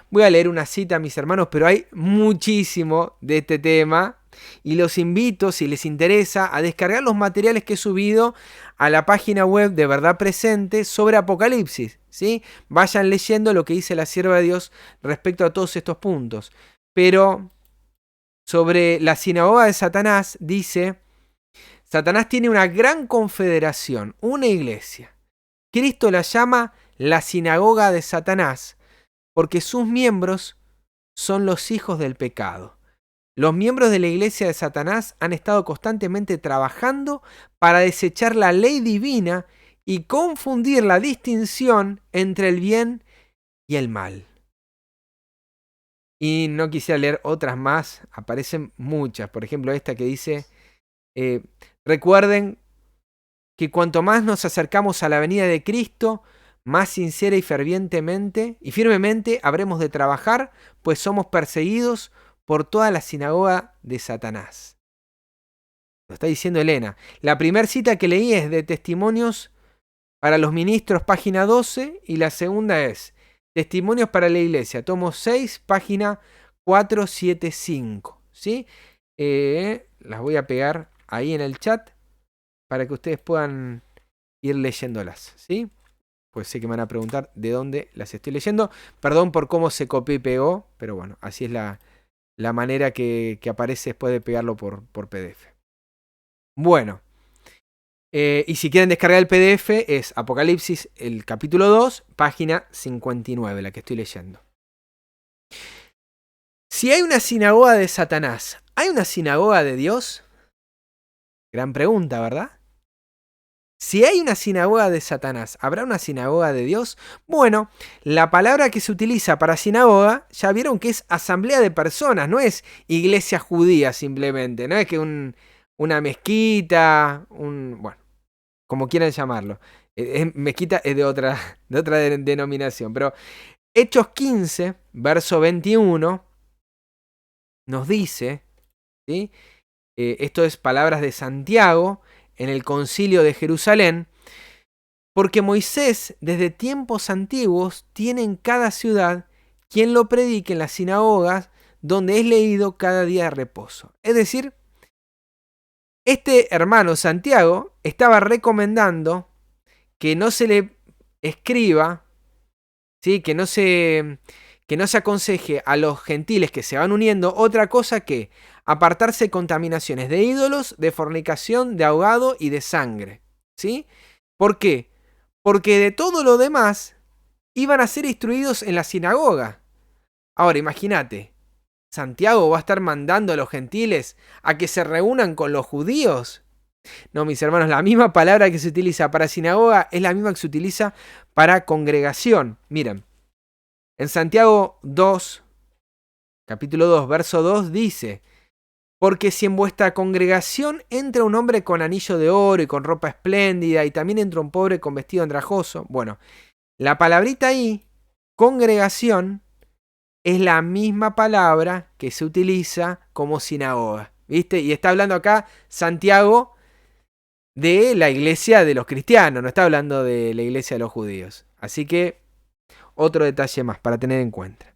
Voy a leer una cita, mis hermanos, pero hay muchísimo de este tema. Y los invito, si les interesa, a descargar los materiales que he subido a la página web de Verdad Presente sobre Apocalipsis. ¿Sí? Vayan leyendo lo que dice la sierva de Dios respecto a todos estos puntos. Pero sobre la sinagoga de Satanás dice: Satanás tiene una gran confederación, una iglesia. Cristo la llama la sinagoga de Satanás porque sus miembros son los hijos del pecado. Los miembros de la iglesia de Satanás han estado constantemente trabajando para desechar la ley divina y confundir la distinción entre el bien y el mal. Y no quisiera leer otras más, aparecen muchas. Por ejemplo, esta que dice: recuerden que cuanto más nos acercamos a la venida de Cristo, más sincera y fervientemente y firmemente habremos de trabajar, pues somos perseguidos por toda la sinagoga de Satanás. Lo está diciendo Elena. La primera cita que leí es de Testimonios para los Ministros, página 12, y la segunda es Testimonios para la Iglesia, tomo 6, página 475. ¿Sí? Las voy a pegar ahí en el chat para que ustedes puedan ir leyéndolas. ¿Sí? Pues sé que me van a preguntar de dónde las estoy leyendo. Perdón por cómo se copió y pegó, pero bueno, así es la manera que aparece después de pegarlo por PDF. Bueno, Y si quieren descargar el PDF es Apocalipsis, el capítulo 2, página 59, la que estoy leyendo. Si hay una sinagoga de Satanás, ¿hay una sinagoga de Dios? Gran pregunta, ¿verdad? Si hay una sinagoga de Satanás, ¿habrá una sinagoga de Dios? Bueno, la palabra que se utiliza para sinagoga, ya vieron que es asamblea de personas, no es iglesia judía simplemente, no es que una mezquita, bueno, como quieran llamarlo. Mezquita es de otra denominación, pero Hechos 15, verso 21, nos dice, ¿sí? Esto es palabras de Santiago en el concilio de Jerusalén, porque Moisés desde tiempos antiguos tiene en cada ciudad quien lo predique en las sinagogas donde es leído cada día de reposo. Es decir, este hermano Santiago estaba recomendando que no se le escriba, ¿sí? que no se aconseje a los gentiles que se van uniendo otra cosa que apartarse de contaminaciones de ídolos, de fornicación, de ahogado y de sangre. ¿Sí? ¿Por qué? Porque de todo lo demás iban a ser instruidos en la sinagoga. Ahora, imagínate, ¿Santiago va a estar mandando a los gentiles a que se reúnan con los judíos? No, mis hermanos, la misma palabra que se utiliza para sinagoga es la misma que se utiliza para congregación. Miren, en Santiago 2, capítulo 2, verso 2 dice: porque si en vuestra congregación entra un hombre con anillo de oro y con ropa espléndida, y también entra un pobre con vestido andrajoso. Bueno, la palabrita ahí, congregación, es la misma palabra que se utiliza como sinagoga. ¿Viste? Y está hablando acá Santiago de la iglesia de los cristianos, no está hablando de la iglesia de los judíos. Así que, otro detalle más para tener en cuenta.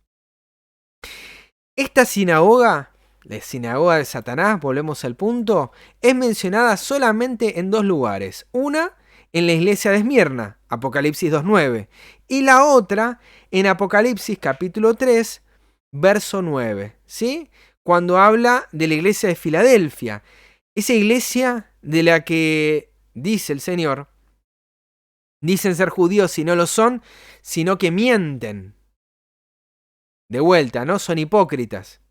Esta sinagoga, la sinagoga de Satanás, volvemos al punto, es mencionada solamente en dos lugares. Una, en la iglesia de Esmirna, Apocalipsis 2.9, y la otra, en Apocalipsis capítulo 3, verso 9, ¿sí? Cuando habla de la iglesia de Filadelfia, esa iglesia de la que dice el Señor, dicen ser judíos y no lo son, sino que mienten. De vuelta, ¿no? Son hipócritas.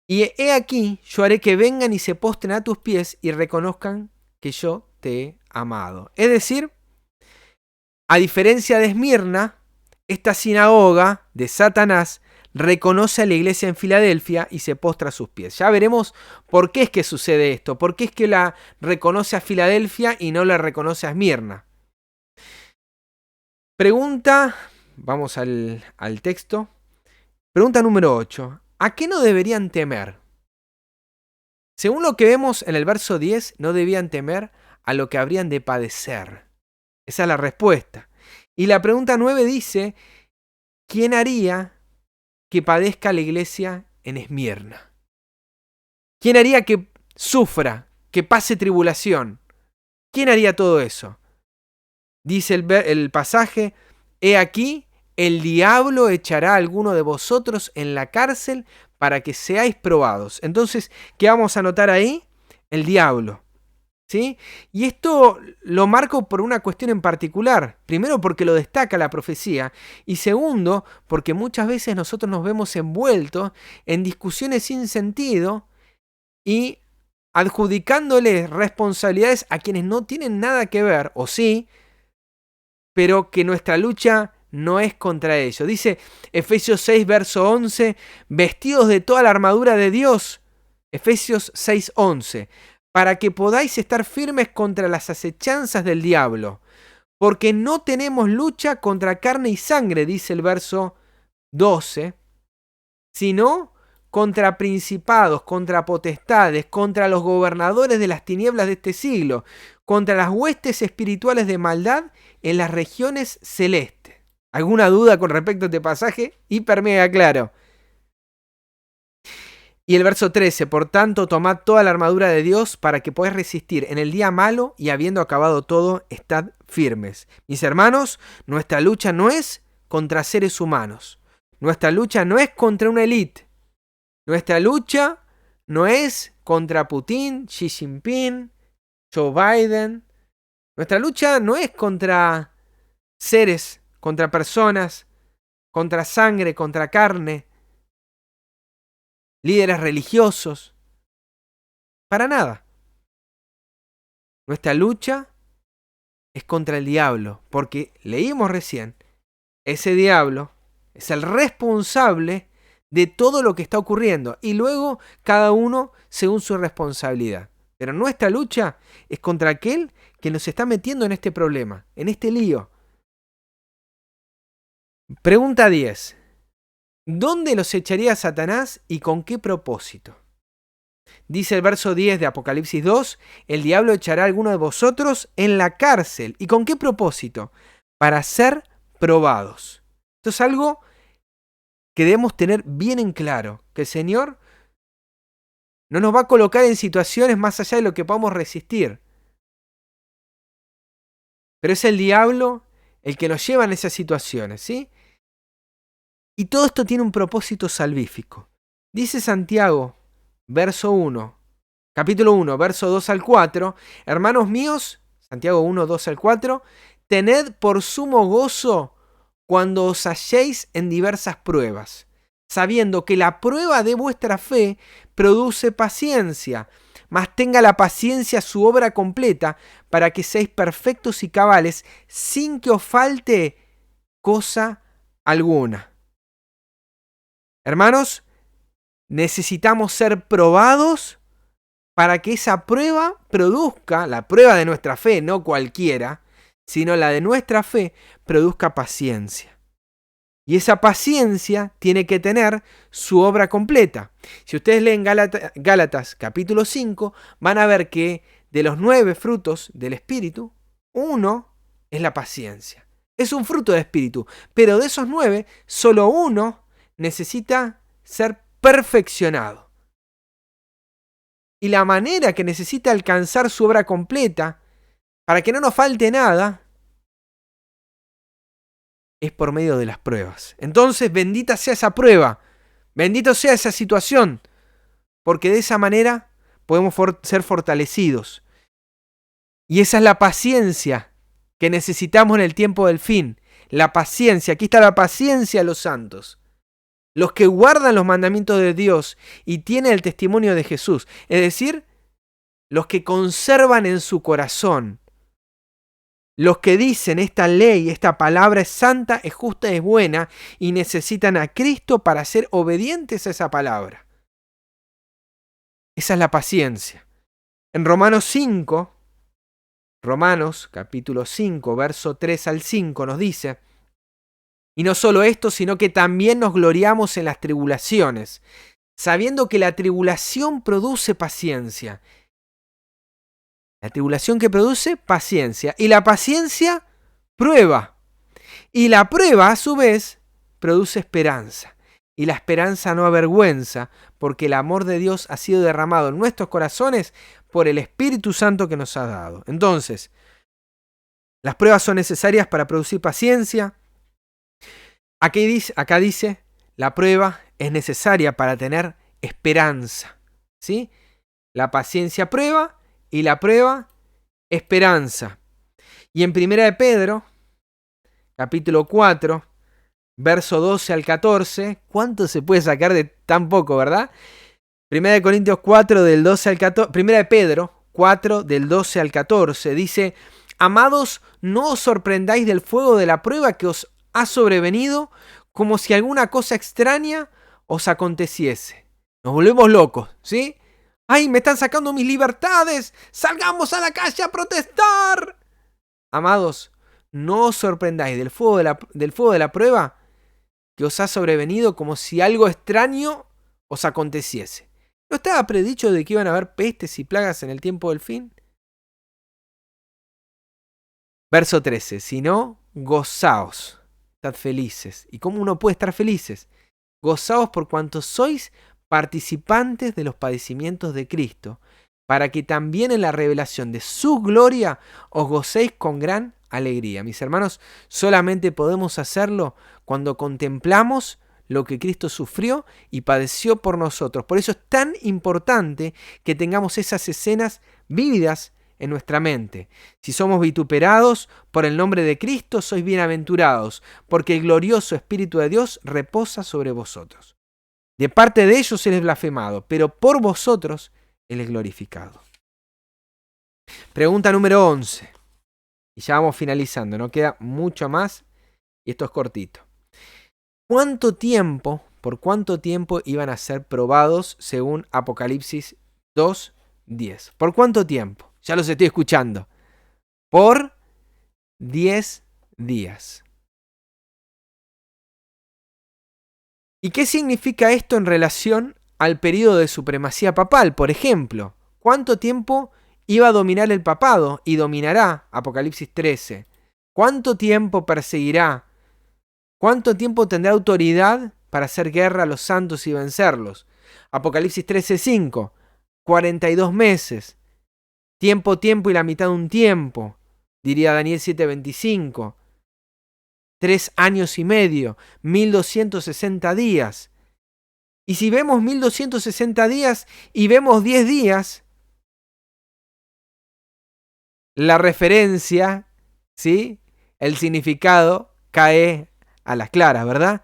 Y he aquí, yo haré que vengan y se postren a tus pies y reconozcan que yo te he amado. Es decir, a diferencia de Esmirna, esta sinagoga de Satanás reconoce a la iglesia en Filadelfia y se postra a sus pies. Ya veremos por qué es que sucede esto, por qué es que la reconoce a Filadelfia y no la reconoce a Esmirna. Pregunta, vamos al texto. Pregunta número 8. ¿A qué no deberían temer? Según lo que vemos en el verso 10, no debían temer a lo que habrían de padecer. Esa es la respuesta. Y la pregunta 9 dice: ¿quién haría que padezca la iglesia en Esmirna? ¿Quién haría que sufra, que pase tribulación? ¿Quién haría todo eso? Dice el pasaje: he aquí, el diablo echará a alguno de vosotros en la cárcel para que seáis probados. Entonces, ¿qué vamos a notar ahí? El diablo. ¿Sí? Y esto lo marco por una cuestión en particular. Primero, porque lo destaca la profecía. Y segundo, porque muchas veces nosotros nos vemos envueltos en discusiones sin sentido y adjudicándoles responsabilidades a quienes no tienen nada que ver, o sí, pero que nuestra lucha no es contra ellos. Dice Efesios 6, verso 11, vestidos de toda la armadura de Dios. Efesios 6, 11. Para que podáis estar firmes contra las acechanzas del diablo. Porque no tenemos lucha contra carne y sangre, dice el verso 12, sino contra principados, contra potestades, contra los gobernadores de las tinieblas de este siglo, contra las huestes espirituales de maldad en las regiones celestes. ¿Alguna duda con respecto a este pasaje? Hiper mega claro. Y el verso 13, por tanto, tomad toda la armadura de Dios para que podáis resistir en el día malo y habiendo acabado todo, estad firmes. Mis hermanos, nuestra lucha no es contra seres humanos. Nuestra lucha no es contra una élite. Nuestra lucha no es contra Putin, Xi Jinping, Joe Biden. Nuestra lucha no es contra seres, contra personas, contra sangre, contra carne, líderes religiosos. Para nada. Nuestra lucha es contra el diablo, porque leímos recién, ese diablo es el responsable de todo lo que está ocurriendo y luego cada uno según su responsabilidad. Pero nuestra lucha es contra aquel que nos está metiendo en este problema, en este lío. Pregunta 10. ¿Dónde los echaría Satanás y con qué propósito? Dice el verso 10 de Apocalipsis 2, el diablo echará a alguno de vosotros en la cárcel. ¿Y con qué propósito? Para ser probados. Esto es algo que debemos tener bien en claro, que el Señor no nos va a colocar en situaciones más allá de lo que podamos resistir. Pero es el diablo el que nos lleva en esas situaciones, ¿sí? Y todo esto tiene un propósito salvífico. Dice Santiago, verso 1, capítulo 1, verso 2 al 4, hermanos míos, Santiago 1, 2 al 4, tened por sumo gozo cuando os halléis en diversas pruebas, sabiendo que la prueba de vuestra fe produce paciencia, mas tenga la paciencia su obra completa, para que seáis perfectos y cabales, sin que os falte cosa alguna. Hermanos, necesitamos ser probados para que esa prueba produzca, la prueba de nuestra fe, no cualquiera, sino la de nuestra fe, produzca paciencia. Y esa paciencia tiene que tener su obra completa. Si ustedes leen Gálatas capítulo 5, van a ver que de los 9 frutos del Espíritu, uno es la paciencia. Es un fruto del Espíritu, pero de esos 9, solo uno necesita ser perfeccionado. Y la manera que necesita alcanzar su obra completa, para que no nos falte nada, es por medio de las pruebas. Entonces, bendita sea esa prueba, bendito sea esa situación, porque de esa manera podemos ser fortalecidos. Y esa es la paciencia que necesitamos en el tiempo del fin. La paciencia, aquí está la paciencia de los santos. Los que guardan los mandamientos de Dios y tienen el testimonio de Jesús. Es decir, los que conservan en su corazón. Los que dicen esta ley, esta palabra es santa, es justa, es buena y necesitan a Cristo para ser obedientes a esa palabra. Esa es la paciencia. En Romanos capítulo 5, verso 3 al 5 nos dice: y no solo esto, sino que también nos gloriamos en las tribulaciones, sabiendo que la tribulación produce paciencia. La tribulación que produce paciencia. Y la paciencia, prueba. Y la prueba, a su vez, produce esperanza. Y la esperanza no avergüenza, porque el amor de Dios ha sido derramado en nuestros corazones por el Espíritu Santo que nos ha dado. Entonces, las pruebas son necesarias para producir paciencia. Acá dice, la prueba es necesaria para tener esperanza. ¿Sí? La paciencia prueba y la prueba esperanza. Y en 1 de Pedro, capítulo 4, verso 12 al 14, ¿cuánto se puede sacar de tan poco, verdad? 1 de Corintios 4, del 12 al 14, 1 de Pedro 4, del 12 al 14, dice: amados, no os sorprendáis del fuego de la prueba que os ha sobrevenido, como si alguna cosa extraña os aconteciese. Nos volvemos locos, ¿sí? ¡Ay, me están sacando mis libertades! ¡Salgamos a la calle a protestar! Amados, no os sorprendáis del fuego de la prueba que os ha sobrevenido como si algo extraño os aconteciese. ¿No estaba predicho de que iban a haber pestes y plagas en el tiempo del fin? Verso 13. Si no, gozaos, estad felices. ¿Y cómo uno puede estar felices? Gozaos por cuanto sois participantes de los padecimientos de Cristo, para que también en la revelación de su gloria os gocéis con gran alegría. Mis hermanos, solamente podemos hacerlo cuando contemplamos lo que Cristo sufrió y padeció por nosotros. Por eso es tan importante que tengamos esas escenas vívidas en nuestra mente. Si somos vituperados por el nombre de Cristo, sois bienaventurados, porque el glorioso Espíritu de Dios reposa sobre vosotros. De parte de ellos Él es blasfemado, pero por vosotros Él es glorificado. Pregunta número 11. Y ya vamos finalizando, no queda mucho más y esto es cortito. ¿Por cuánto tiempo iban a ser probados según Apocalipsis 2:10? ¿Por cuánto tiempo? Ya los estoy escuchando. Por 10 días. ¿Y qué significa esto en relación al periodo de supremacía papal? Por ejemplo, ¿cuánto tiempo iba a dominar el papado y dominará? Apocalipsis 13. ¿Cuánto tiempo perseguirá? ¿Cuánto tiempo tendrá autoridad para hacer guerra a los santos y vencerlos? Apocalipsis 13:5. 42 meses. Tiempo y la mitad de un tiempo. Diría Daniel 7:25. 3 años y medio. 1260 días. Y si vemos 1260 días y vemos 10 días, la referencia, ¿sí? El significado cae a las claras, ¿verdad?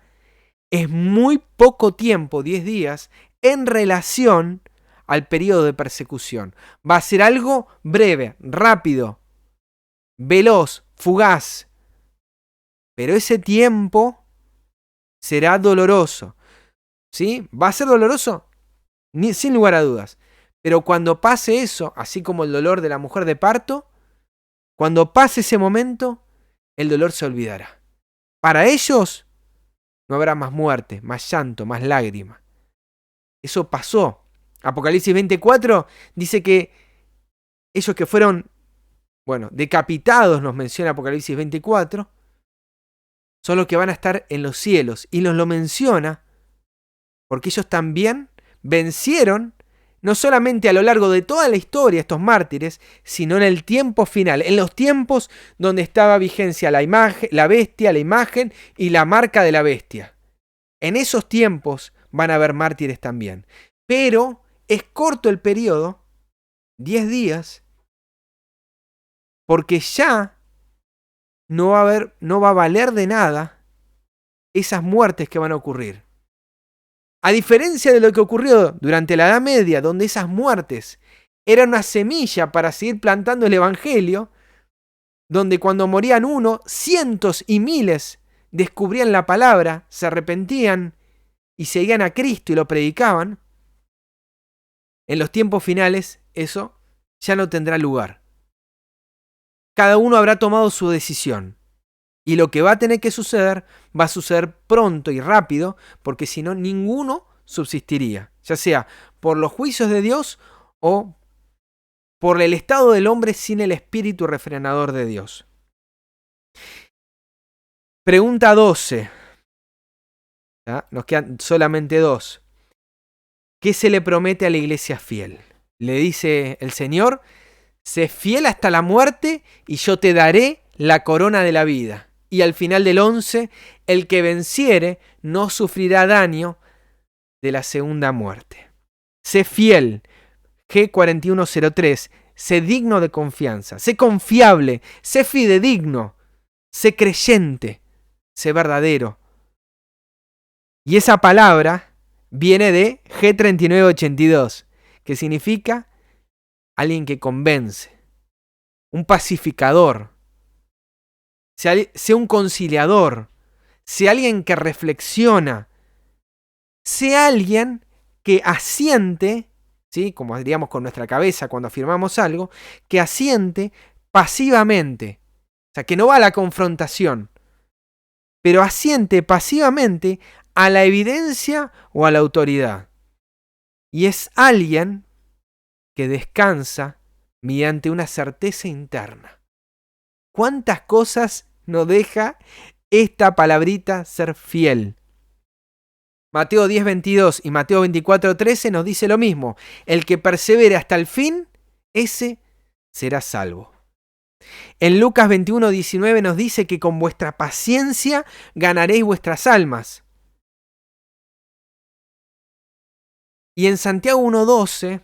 Es muy poco tiempo, 10 días, en relación al periodo de persecución. Va a ser algo breve, rápido, veloz, fugaz. Pero ese tiempo será doloroso. ¿Sí? ¿Va a ser doloroso? Sin lugar a dudas. Pero cuando pase eso, así como el dolor de la mujer de parto, cuando pase ese momento, el dolor se olvidará. Para ellos no habrá más muerte, más llanto, más lágrima. Eso pasó. Apocalipsis 24 dice que ellos que fueron, decapitados, nos menciona Apocalipsis 24, son los que van a estar en los cielos. Y nos lo menciona porque ellos también vencieron, no solamente a lo largo de toda la historia, estos mártires, sino en el tiempo final, en los tiempos donde estaba vigencia la imagen, la bestia, la imagen y la marca de la bestia. En esos tiempos van a haber mártires también. Pero es corto el periodo, 10 días, porque ya no va a valer de nada esas muertes que van a ocurrir. A diferencia de lo que ocurrió durante la Edad Media, donde esas muertes eran una semilla para seguir plantando el Evangelio, donde cuando morían uno, cientos y miles descubrían la palabra, se arrepentían y seguían a Cristo y lo predicaban, en los tiempos finales eso ya no tendrá lugar. Cada uno habrá tomado su decisión. Y lo que va a tener que suceder, va a suceder pronto y rápido, porque si no, ninguno subsistiría. Ya sea por los juicios de Dios o por el estado del hombre sin el espíritu refrenador de Dios. Pregunta 12. ¿Ya? Nos quedan solamente 2. ¿Qué se le promete a la iglesia fiel? Le dice el Señor: sé fiel hasta la muerte y yo te daré la corona de la vida. Y al final del 11, el que venciere no sufrirá daño de la segunda muerte. Sé fiel, G4103, sé digno de confianza, sé confiable, sé fidedigno, sé creyente, sé verdadero. Y esa palabra viene de G3982, que significa alguien que convence, un pacificador, sea un conciliador, sea alguien que reflexiona, sea alguien que asiente, ¿sí? Como diríamos con nuestra cabeza cuando afirmamos algo, que asiente pasivamente, o sea, que no va a la confrontación, pero asiente pasivamente a la evidencia o a la autoridad. Y es alguien que descansa mediante una certeza interna. ¿Cuántas cosas nos deja esta palabrita ser fiel? Mateo 10:22 y Mateo 24:13 nos dice lo mismo. El que persevere hasta el fin, ese será salvo. En Lucas 21:19 nos dice que con vuestra paciencia ganaréis vuestras almas. Y en Santiago 1:12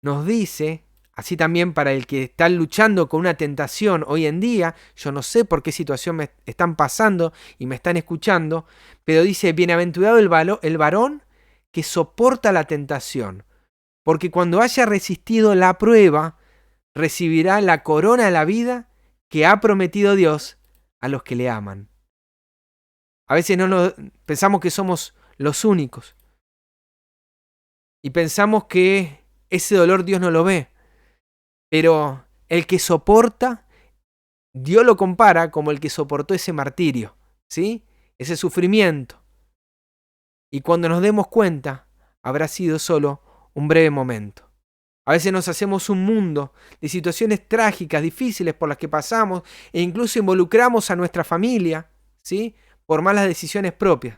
nos dice, Así también para el que está luchando con una tentación hoy en día, yo no sé por qué situación me están pasando y me están escuchando, pero dice, bienaventurado el varón que soporta la tentación, porque cuando haya resistido la prueba, recibirá la corona de la vida que ha prometido Dios a los que le aman. A veces pensamos que somos los únicos y pensamos que ese dolor Dios no lo ve. Pero el que soporta, Dios lo compara como el que soportó ese martirio, ¿sí? Ese sufrimiento. Y cuando nos demos cuenta, habrá sido solo un breve momento. A veces nos hacemos un mundo de situaciones trágicas, difíciles por las que pasamos e incluso involucramos a nuestra familia, ¿sí? Por malas decisiones propias.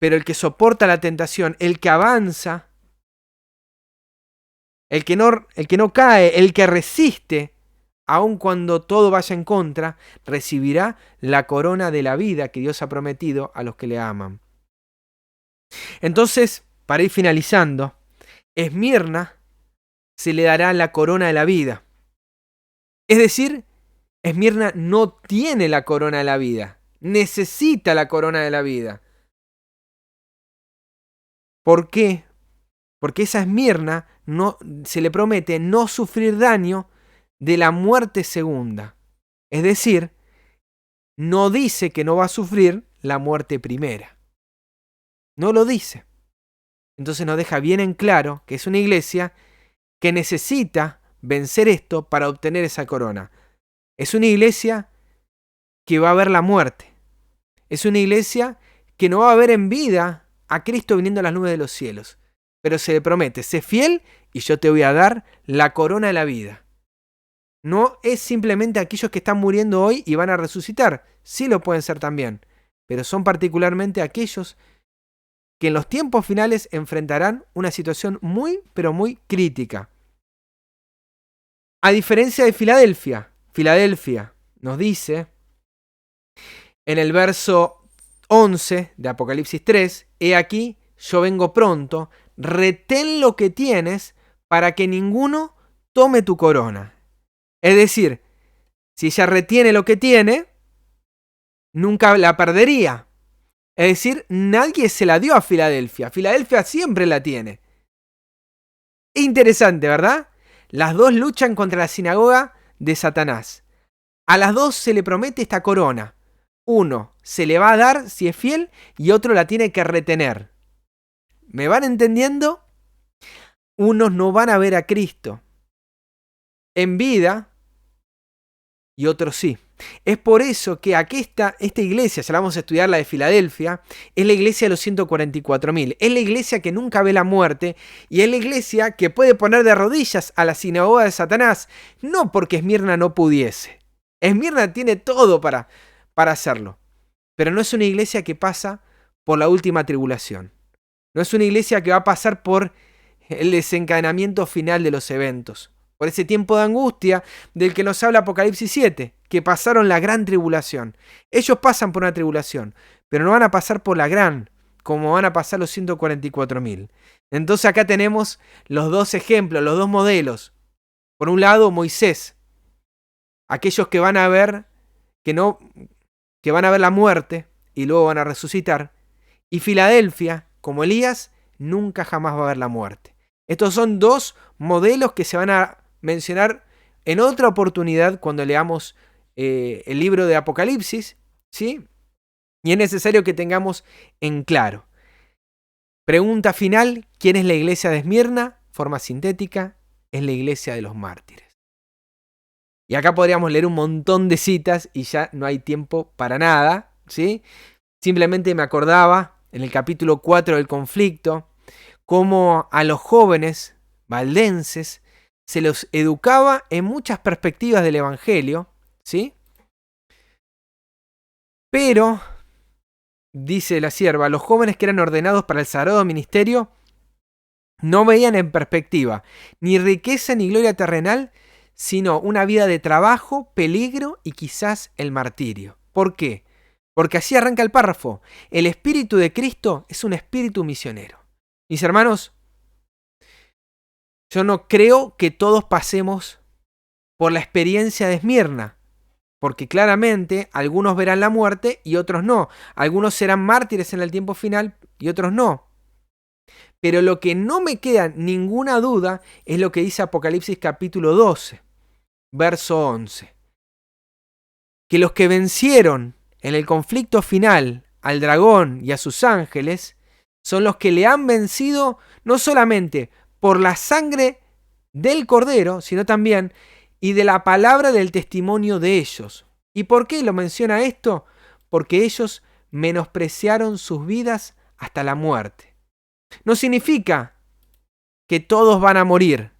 Pero el que soporta la tentación, el que avanza, el que no cae, el que resiste, aun cuando todo vaya en contra, recibirá la corona de la vida que Dios ha prometido a los que le aman. Entonces, para ir finalizando, Esmirna se le dará la corona de la vida. Es decir, Esmirna no tiene la corona de la vida, necesita la corona de la vida. ¿Por qué? Porque esa Esmirna se le promete no sufrir daño de la muerte segunda. Es decir, no dice que no va a sufrir la muerte primera. No lo dice. Entonces nos deja bien en claro que es una iglesia que necesita vencer esto para obtener esa corona. Es una iglesia que va a ver la muerte. Es una iglesia que no va a ver en vida a Cristo viniendo a las nubes de los cielos. Pero se le promete, sé fiel y yo te voy a dar la corona de la vida. No es simplemente aquellos que están muriendo hoy y van a resucitar. Sí lo pueden ser también. Pero son particularmente aquellos que en los tiempos finales enfrentarán una situación muy, pero muy crítica. A diferencia de Filadelfia, Filadelfia nos dice en el verso 11 de Apocalipsis 3, he aquí, yo vengo pronto, retén lo que tienes para que ninguno tome tu corona. Es decir, si ella retiene lo que tiene, nunca la perdería. Es decir, nadie se la dio a Filadelfia. Filadelfia siempre la tiene. Interesante, ¿verdad? Las dos luchan contra la sinagoga de Satanás. A las dos se le promete esta corona. Uno se le va a dar si es fiel y otro la tiene que retener. ¿Me van entendiendo? Unos no van a ver a Cristo en vida y otros sí. Es por eso que aquí esta iglesia, ya la vamos a estudiar, la de Filadelfia, es la iglesia de los 144.000. Es la iglesia que nunca ve la muerte y es la iglesia que puede poner de rodillas a la sinagoga de Satanás, no porque Esmirna no pudiese. Esmirna tiene todo para hacerlo, pero no es una iglesia que pasa por la última tribulación. No es una iglesia que va a pasar por el desencadenamiento final de los eventos. Por ese tiempo de angustia del que nos habla Apocalipsis 7, que pasaron la gran tribulación. Ellos pasan por una tribulación, pero no van a pasar por la gran, como van a pasar los 144.000. Entonces acá tenemos los dos ejemplos, los dos modelos. Por un lado, Moisés, aquellos que van a ver que van a ver la muerte y luego van a resucitar. Y Filadelfia, como Elías, nunca jamás va a ver la muerte. Estos son dos modelos que se van a mencionar en otra oportunidad cuando leamos el libro de Apocalipsis, ¿sí? Y es necesario que tengamos en claro. Pregunta final, ¿quién es la iglesia de Esmirna? Forma sintética, es la iglesia de los mártires. Y acá podríamos leer un montón de citas y ya no hay tiempo para nada, ¿sí? Simplemente me acordaba en el capítulo 4 del conflicto cómo a los jóvenes valdenses se los educaba en muchas perspectivas del evangelio, ¿sí? Pero, dice la sierva, los jóvenes que eran ordenados para el sagrado ministerio no veían en perspectiva ni riqueza ni gloria terrenal, sino una vida de trabajo, peligro y quizás el martirio. ¿Por qué? Porque así arranca el párrafo. El espíritu de Cristo es un espíritu misionero. Mis hermanos, Yo no creo que todos pasemos por la experiencia de Esmirna, porque claramente algunos verán la muerte y otros no. Algunos serán mártires en el tiempo final y otros no. Pero lo que no me queda ninguna duda es lo que dice Apocalipsis capítulo 12, verso 11. Que los que vencieron en el conflicto final al dragón y a sus ángeles son los que le han vencido no solamente por la sangre del Cordero, sino también y de la palabra del testimonio de ellos. ¿Y por qué lo menciona esto? Porque ellos menospreciaron sus vidas hasta la muerte. No significa que todos van a morir,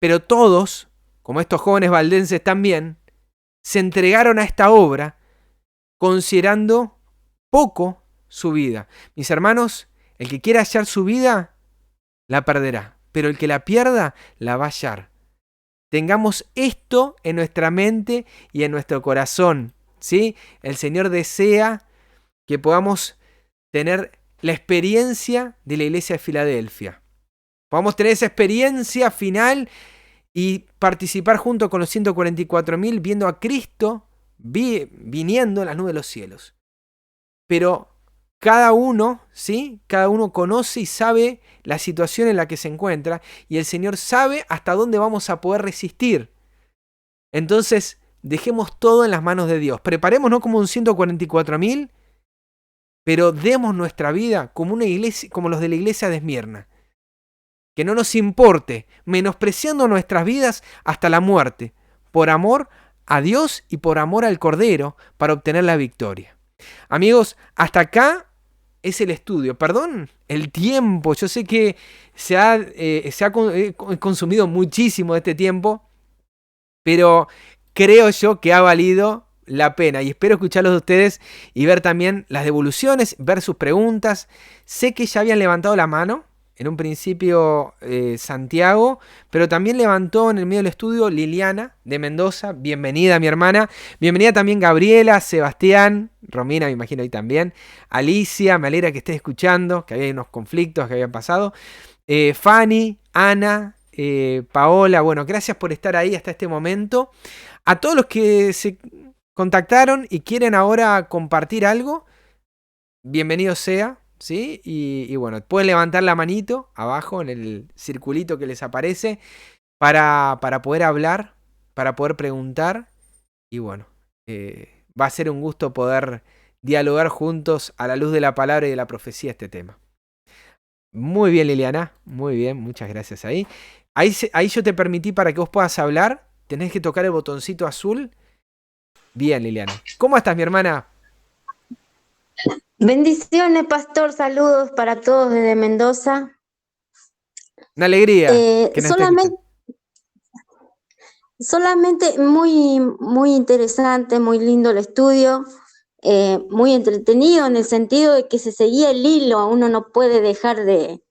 pero todos, como estos jóvenes valdenses también, se entregaron a esta obra considerando poco su vida. Mis hermanos, el que quiera hallar su vida, la perderá, pero el que la pierda, la va a hallar. Tengamos esto en nuestra mente y en nuestro corazón, ¿sí? El Señor desea que podamos tener la experiencia de la iglesia de Filadelfia. Podamos tener esa experiencia final y participar junto con los 144.000 viendo a Cristo viniendo en las nubes de los cielos. Pero cada uno, ¿sí? Cada uno conoce y sabe la situación en la que se encuentra y el Señor sabe hasta dónde vamos a poder resistir. Entonces, dejemos todo en las manos de Dios. Preparémonos como un 144.000, pero demos nuestra vida como una iglesia, como los de la iglesia de Esmirna. Que no nos importe, menospreciando nuestras vidas hasta la muerte, por amor a Dios y por amor al Cordero, para obtener la victoria. Amigos, hasta acá es el estudio. Perdón el tiempo, yo sé que se ha consumido muchísimo este tiempo, pero creo yo que ha valido la pena y espero escucharlos de ustedes y ver también las devoluciones, ver sus preguntas. Sé que ya habían levantado la mano en un principio Santiago, pero también levantó en el medio del estudio Liliana de Mendoza. Bienvenida, mi hermana. Bienvenida también Gabriela, Sebastián, Romina, me imagino ahí también. Alicia, me alegra que estés escuchando, que había unos conflictos que habían pasado. Fanny, Ana, Paola, bueno, gracias por estar ahí hasta este momento. A todos los que se contactaron y quieren ahora compartir algo, bienvenido sea. ¿Sí? Y bueno, pueden levantar la manito abajo en el circulito que les aparece para poder hablar, para poder preguntar. Y bueno, va a ser un gusto poder dialogar juntos a la luz de la palabra y de la profecía este tema. Muy bien, Liliana, muy bien, muchas gracias ahí. Ahí yo te permití para que vos puedas hablar, tenés que tocar el botoncito azul. Bien, Liliana. ¿Cómo estás, mi hermana? Bendiciones, pastor. Saludos para todos desde Mendoza. Una alegría que nos estés escuchando. Solamente, solamente muy interesante, muy lindo el estudio, muy entretenido en el sentido de que se seguía el hilo, uno no puede dejar de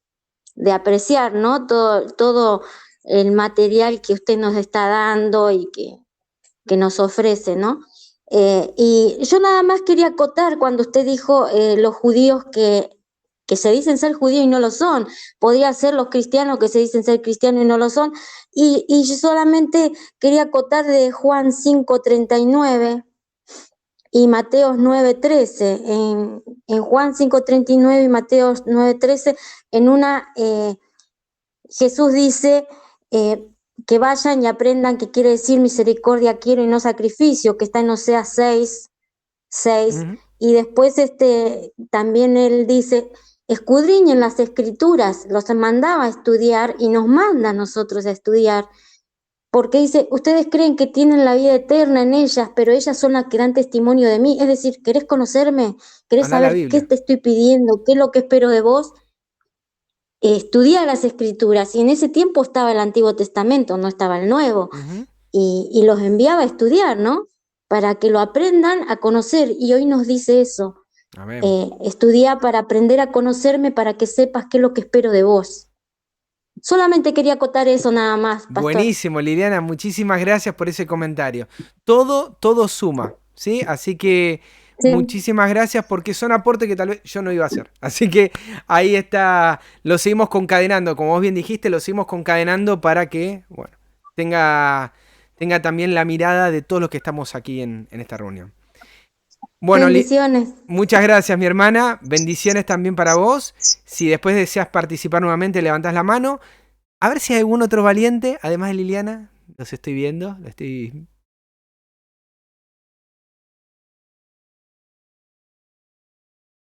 apreciar, ¿no? Todo el material que usted nos está dando y que nos ofrece, ¿no? Y yo nada más quería acotar cuando usted dijo los judíos que se dicen ser judíos y no lo son, podría ser los cristianos que se dicen ser cristianos y no lo son, y yo solamente quería acotar de Juan 5:39 y Mateos 9:13, en Juan 5:39 y Mateos 9:13, en una Jesús dice que vayan y aprendan que quiere decir misericordia quiero y no sacrificio, que está en Oseas 6:6. Uh-huh. Y después también él dice, escudriñen las escrituras, los mandaba a estudiar y nos manda a nosotros a estudiar, porque dice, ustedes creen que tienen la vida eterna en ellas, pero ellas son las que dan testimonio de mí. Es decir, ¿querés conocerme? ¿Querés Andá a la saber qué Biblia. te estoy pidiendo? ¿Qué es lo que espero de vos? Estudiar las escrituras, y en ese tiempo estaba el Antiguo Testamento, no estaba el Nuevo, Uh-huh. y los enviaba a estudiar, ¿no? Para que lo aprendan a conocer, y hoy nos dice eso, Amén. estudia para aprender a conocerme, para que sepas qué es lo que espero de vos. Solamente quería acotar eso nada más, pastor. Buenísimo, Liliana, muchísimas gracias por ese comentario. Todo suma, ¿sí? Así que Sí. muchísimas gracias porque son aportes que tal vez yo no iba a hacer. Así que ahí está, lo seguimos concadenando, como vos bien dijiste, lo seguimos concadenando para que, bueno, tenga, tenga también la mirada de todos los que estamos aquí en esta reunión. Bueno, Bendiciones. muchas gracias, mi hermana. Bendiciones también para vos. Si después deseas participar nuevamente, levantás la mano. A ver si hay algún otro valiente, además de Liliana. Los estoy viendo, lo estoy.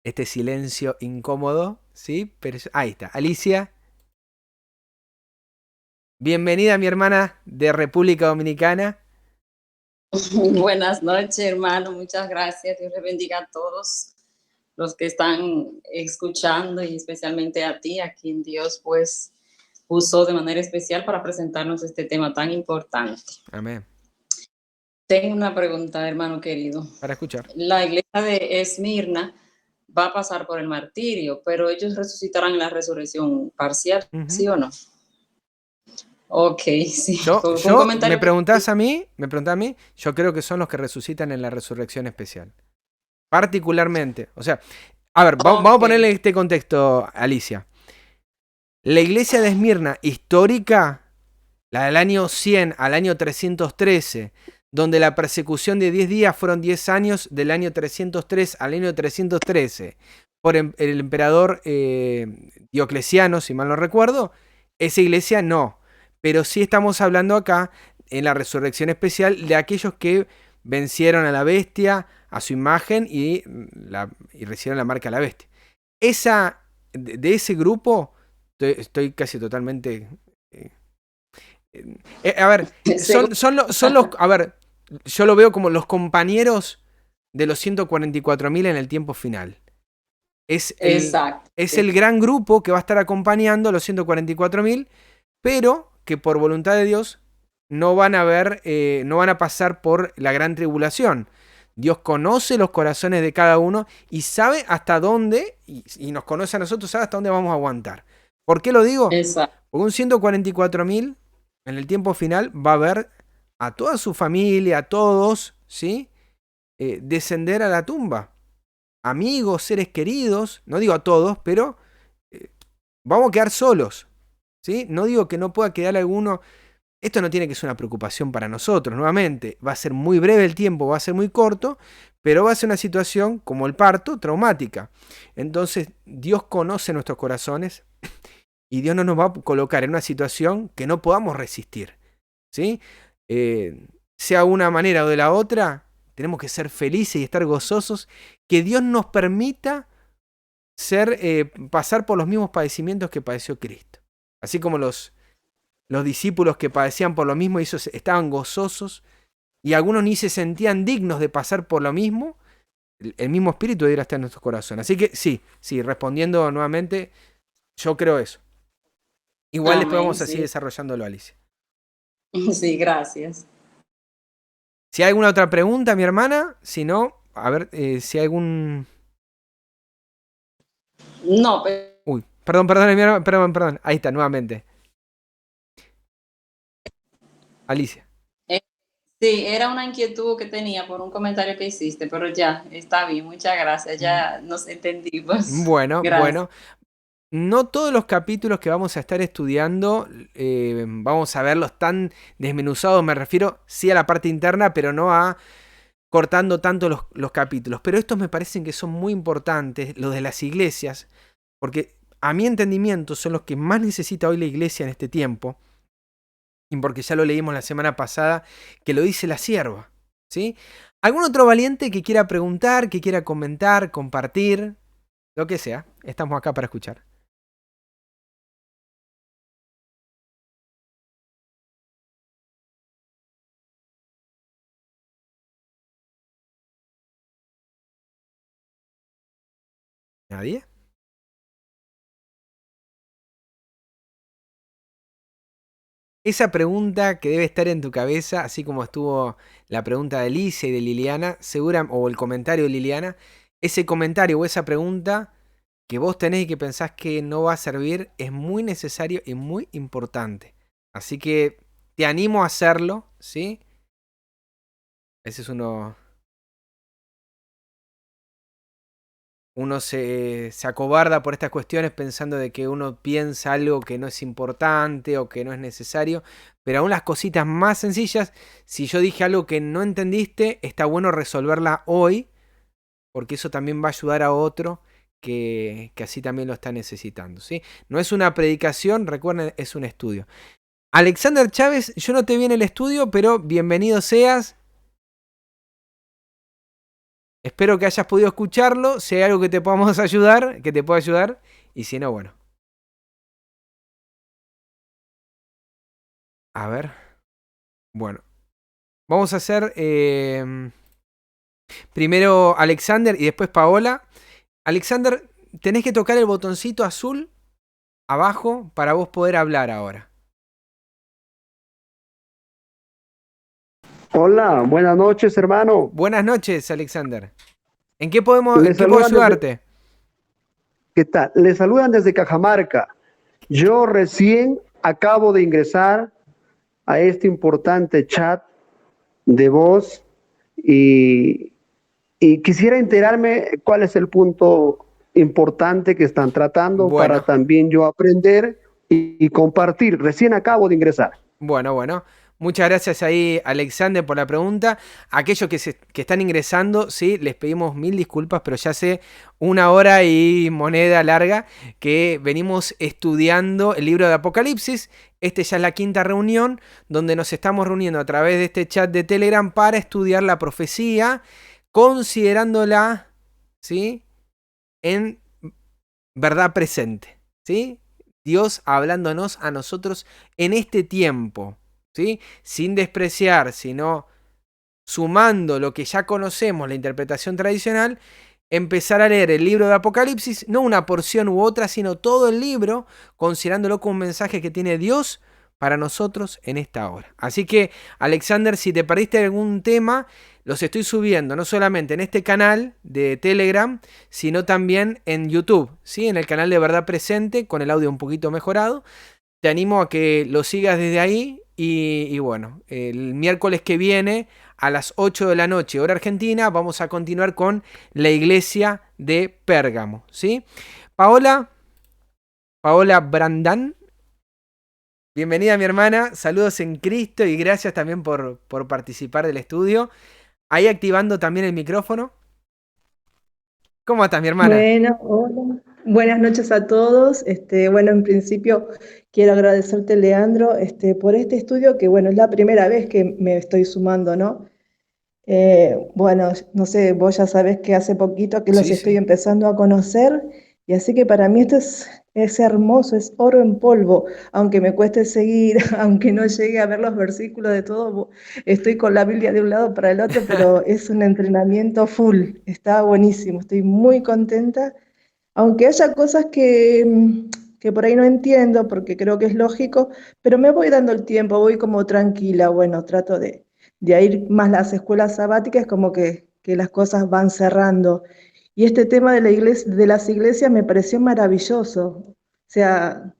Este silencio incómodo, ¿sí? Pero ahí está. Alicia, bienvenida, mi hermana de República Dominicana. Buenas noches, hermano. Muchas gracias. Dios les bendiga a todos los que están escuchando y especialmente a ti, a quien Dios pues usó de manera especial para presentarnos este tema tan importante. Amén. Tengo una pregunta, hermano querido. Para escuchar. La iglesia de Esmirna va a pasar por el martirio, pero ellos resucitarán en la resurrección parcial, ¿sí o no? Ok, sí. Fue un comentario. Me preguntás a mí, yo creo que son los que resucitan en la resurrección especial. Particularmente. O sea, a ver, vamos a ponerle este contexto, Alicia. La iglesia de Esmirna histórica, la del año 100 al año 313, donde la persecución de 10 días fueron 10 años, del año 303 al año 313, por el emperador Diocleciano, si mal no recuerdo, esa iglesia no. Pero sí estamos hablando acá, en la resurrección especial, de aquellos que vencieron a la bestia, a su imagen y recibieron la marca de la bestia. De ese grupo, estoy casi totalmente... a ver, son los... A ver, yo lo veo como los compañeros de los 144.000 en el tiempo final. Es el gran grupo que va a estar acompañando a los 144.000, pero que por voluntad de Dios no van a pasar por la gran tribulación. Dios conoce los corazones de cada uno y sabe hasta dónde, y nos conoce a nosotros, sabe hasta dónde vamos a aguantar. ¿Por qué lo digo? Exacto. Porque un 144.000 en el tiempo final va a ver a toda su familia, a todos, ¿sí? Descender a la tumba. Amigos, seres queridos, no digo a todos, pero vamos a quedar solos, ¿sí? No digo que no pueda quedar alguno. Esto no tiene que ser una preocupación para nosotros, nuevamente. Va a ser muy breve el tiempo, va a ser muy corto, pero va a ser una situación como el parto, traumática. Entonces, Dios conoce nuestros corazones y Dios no nos va a colocar en una situación que no podamos resistir, ¿sí? Sea una manera o de la otra, tenemos que ser felices y estar gozosos, que Dios nos permita pasar por los mismos padecimientos que padeció Cristo. Así como los discípulos que padecían por lo mismo y esos estaban gozosos y algunos ni se sentían dignos de pasar por lo mismo, el mismo espíritu de Dios está en nuestros corazones. Así que sí, respondiendo nuevamente, yo creo eso. Igual después vamos a seguir desarrollándolo, Alicia. Sí, gracias. Si hay alguna otra pregunta, mi hermana, si no, a ver si hay algún... No, pero... Uy, perdón, ahí está, nuevamente. Alicia. Sí, era una inquietud que tenía por un comentario que hiciste, pero ya, está bien, muchas gracias, ya nos entendimos. Bueno, gracias. No todos los capítulos que vamos a estar estudiando vamos a verlos tan desmenuzados, me refiero sí a la parte interna, pero no a cortando tanto los capítulos. Pero estos me parecen que son muy importantes, los de las iglesias, porque a mi entendimiento son los que más necesita hoy la iglesia en este tiempo, y porque ya lo leímos la semana pasada, que lo dice la sierva, ¿sí? ¿Algún otro valiente que quiera preguntar, que quiera comentar, compartir? Lo que sea, estamos acá para escuchar. ¿Nadie? Esa pregunta que debe estar en tu cabeza, así como estuvo la pregunta de Alicia y de Liliana, o el comentario de Liliana, ese comentario o esa pregunta que vos tenés y que pensás que no va a servir es muy necesario y muy importante. Así que te animo a hacerlo, ¿sí? Ese es uno... uno se acobarda por estas cuestiones pensando de que uno piensa algo que no es importante o que no es necesario, pero aún las cositas más sencillas, si yo dije algo que no entendiste, está bueno resolverla hoy, porque eso también va a ayudar a otro que así también lo está necesitando, ¿sí? No es una predicación, recuerden, es un estudio. Alexander Chávez, yo no te vi en el estudio, pero bienvenido seas. Espero que hayas podido escucharlo. Si hay algo que te podamos ayudar, que te pueda ayudar. Y si no, bueno. A ver. Bueno. Vamos a hacer primero Alexander y después Paola. Alexander, tenés que tocar el botoncito azul abajo para vos poder hablar ahora. Hola, buenas noches, hermano. Buenas noches, Alexander. ¿En qué Les puedo saludan ayudarte? ¿Qué tal? Les saludan desde Cajamarca. Yo recién acabo de ingresar a este importante chat de voz y, y quisiera enterarme cuál es el punto importante que están tratando para Bueno, también yo aprender y compartir. Recién acabo de ingresar. bueno. Muchas gracias ahí, Alexander, por la pregunta. Aquellos que están ingresando, sí, les pedimos mil disculpas, pero ya hace una hora y moneda larga que venimos estudiando el libro de Apocalipsis. Este ya es la quinta reunión donde nos estamos reuniendo a través de este chat de Telegram para estudiar la profecía, considerándola, ¿sí?, en verdad presente, ¿sí? Dios hablándonos a nosotros en este tiempo, ¿sí? Sin despreciar, sino sumando lo que ya conocemos, la interpretación tradicional, empezar a leer el libro de Apocalipsis, no una porción u otra, sino todo el libro, considerándolo como un mensaje que tiene Dios para nosotros en esta hora. Así que, Alexander, si te perdiste algún tema, los estoy subiendo no solamente en este canal de Telegram, sino también en YouTube, ¿sí? En el canal de Verdad Presente, con el audio un poquito mejorado. Te animo a que lo sigas desde ahí y bueno, el miércoles que viene a las 8 de la noche, hora argentina, vamos a continuar con la iglesia de Pérgamo, ¿sí? Paola Brandán, bienvenida mi hermana, saludos en Cristo y gracias también por participar del estudio. Ahí activando también el micrófono. ¿Cómo estás, mi hermana? Bueno, hola. Buenas noches a todos. Bueno, en principio quiero agradecerte, Leandro, por este estudio que, bueno, es la primera vez que me estoy sumando, ¿no? Bueno, no sé, vos ya sabés que hace poquito que los Sí, estoy sí. empezando a conocer y así que para mí esto es hermoso, es oro en polvo, aunque me cueste seguir, aunque no llegue a ver los versículos de todo, estoy con la Biblia de un lado para el otro, pero es un entrenamiento full, está buenísimo, estoy muy contenta, aunque haya cosas que por ahí no entiendo, porque creo que es lógico, pero me voy dando el tiempo, voy como tranquila, bueno, trato de ir más las escuelas sabáticas, como que las cosas van cerrando. Y este tema de la iglesia, de las iglesias me pareció maravilloso. O sea,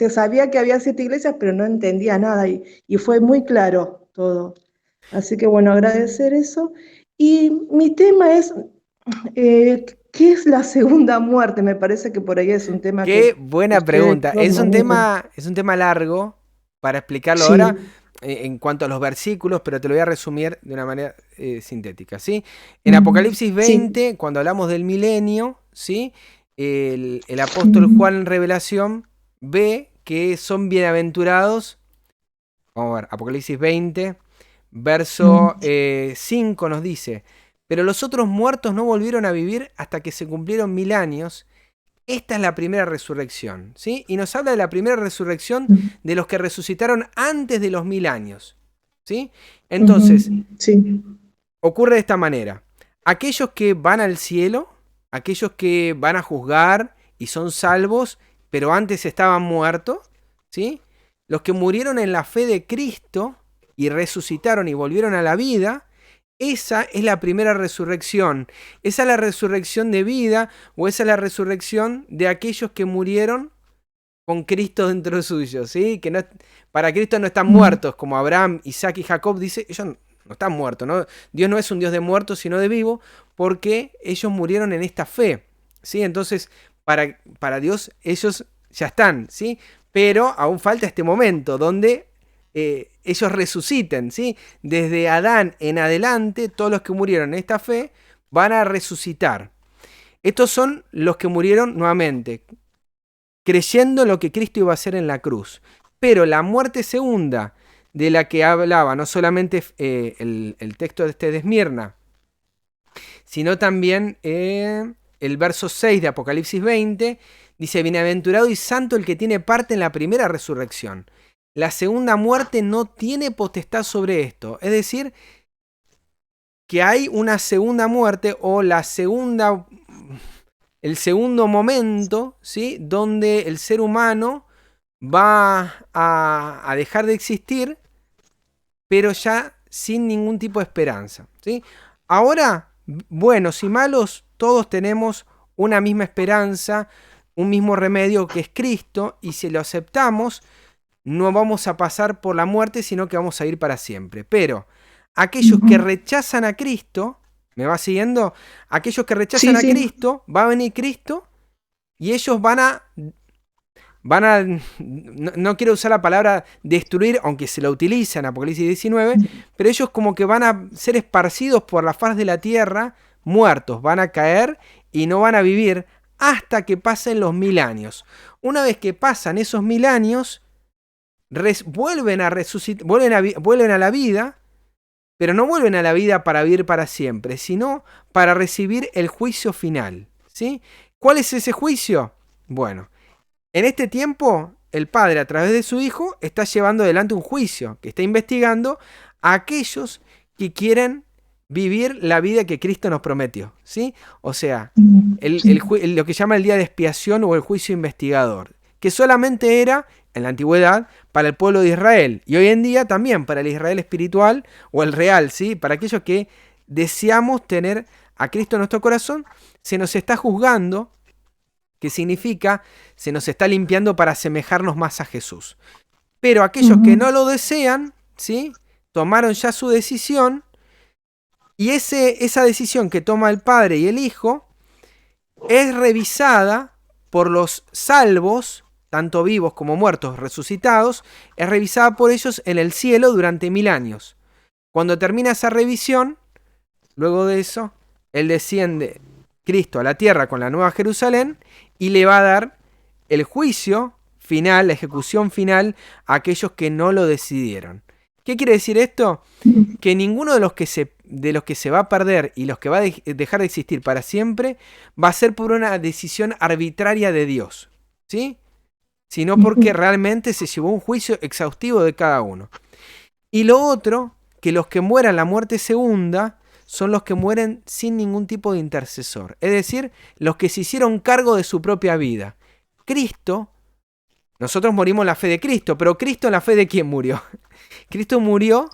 sabía que había 7 iglesias, pero no entendía nada y fue muy claro todo. Así que bueno, agradecer eso. Y mi tema es, ¿qué es la segunda muerte? Me parece que por ahí es un tema Qué que buena ustedes pregunta. todos manejan. Es un tema largo para explicarlo ahora Sí. en cuanto a los versículos, pero te lo voy a resumir de una manera sintética, ¿sí? En Ujú. Apocalipsis Sí. 20, cuando hablamos del milenio, ¿sí? El apóstol Ujú. Juan en Revelación ve que son bienaventurados. Vamos a ver, Apocalipsis 20, verso Ujú. 5 nos dice, pero los otros muertos no volvieron a vivir hasta que se cumplieron 1000 años. Esta es la primera resurrección, ¿sí? Y nos habla de la primera resurrección de los que resucitaron antes de los 1000 años, ¿sí? Entonces, Ujú. Sí. ocurre de esta manera. Aquellos que van al cielo, aquellos que van a juzgar y son salvos, pero antes estaban muertos, ¿sí? Los que murieron en la fe de Cristo y resucitaron y volvieron a la vida, esa es la primera resurrección. Esa es la resurrección de vida o esa es la resurrección de aquellos que murieron con Cristo dentro suyo, ¿sí? Que no, para Cristo no están Ujú. muertos, como Abraham, Isaac y Jacob, dice, ellos no están muertos, ¿no? Dios no es un Dios de muertos, sino de vivos, porque ellos murieron en esta fe. ¿sí? Entonces, para Dios ellos ya están, ¿sí? Pero aún falta este momento donde ellos resuciten, ¿sí? Desde Adán en adelante, todos los que murieron en esta fe van a resucitar. Estos son los que murieron nuevamente, creyendo lo que Cristo iba a hacer en la cruz. Pero la muerte segunda, de la que hablaba no solamente el texto de Esmirna, sino también el verso 6 de Apocalipsis 20, dice: bienaventurado y santo el que tiene parte en la primera resurrección. La segunda muerte no tiene potestad sobre esto. Es decir, que hay una segunda muerte o el segundo momento, ¿sí? Donde el ser humano va a dejar de existir, pero ya sin ningún tipo de esperanza, ¿sí? Ahora, buenos y malos, todos tenemos una misma esperanza, un mismo remedio que es Cristo, y si lo aceptamos, no vamos a pasar por la muerte, sino que vamos a ir para siempre. Pero aquellos que rechazan a Cristo, ¿me va siguiendo? Aquellos que rechazan a Cristo, va a venir Cristo y ellos van a no quiero usar la palabra destruir, aunque se la utiliza en Apocalipsis 19, pero ellos como que van a ser esparcidos por la faz de la tierra, muertos, van a caer y no van a vivir hasta que pasen los 1000 años. Una vez que pasan esos 1000 años, vuelven a resucitar, vuelven a la vida, pero no vuelven a la vida para vivir para siempre, sino para recibir el juicio final, ¿sí? ¿Cuál es ese juicio? Bueno, en este tiempo, el Padre, a través de su Hijo, está llevando adelante un juicio, que está investigando a aquellos que quieren vivir la vida que Cristo nos prometió, ¿sí? O sea, lo que llama el día de expiación o el juicio investigador, que solamente era, en la antigüedad, para el pueblo de Israel, y hoy en día también para el Israel espiritual o el real, ¿sí? Para aquellos que deseamos tener a Cristo en nuestro corazón, se nos está juzgando, que significa se nos está limpiando para asemejarnos más a Jesús. Pero aquellos que no lo desean, ¿sí? Tomaron ya su decisión, y esa decisión que toma el Padre y el Hijo es revisada por los salvos, tanto vivos como muertos, resucitados, es revisada por ellos en el cielo durante 1000 años. Cuando termina esa revisión, luego de eso, Él desciende, Cristo, a la tierra con la Nueva Jerusalén, y le va a dar el juicio final, la ejecución final a aquellos que no lo decidieron. ¿Qué quiere decir esto? Que ninguno de los que se va a perder y los que va a dejar de existir para siempre va a ser por una decisión arbitraria de Dios, ¿sí? Sino porque realmente se llevó un juicio exhaustivo de cada uno. Y lo otro, que los que mueran la muerte segunda son los que mueren sin ningún tipo de intercesor. Es decir, los que se hicieron cargo de su propia vida. Cristo, nosotros morimos en la fe de Cristo, pero Cristo en la fe de ¿quién murió? Cristo murió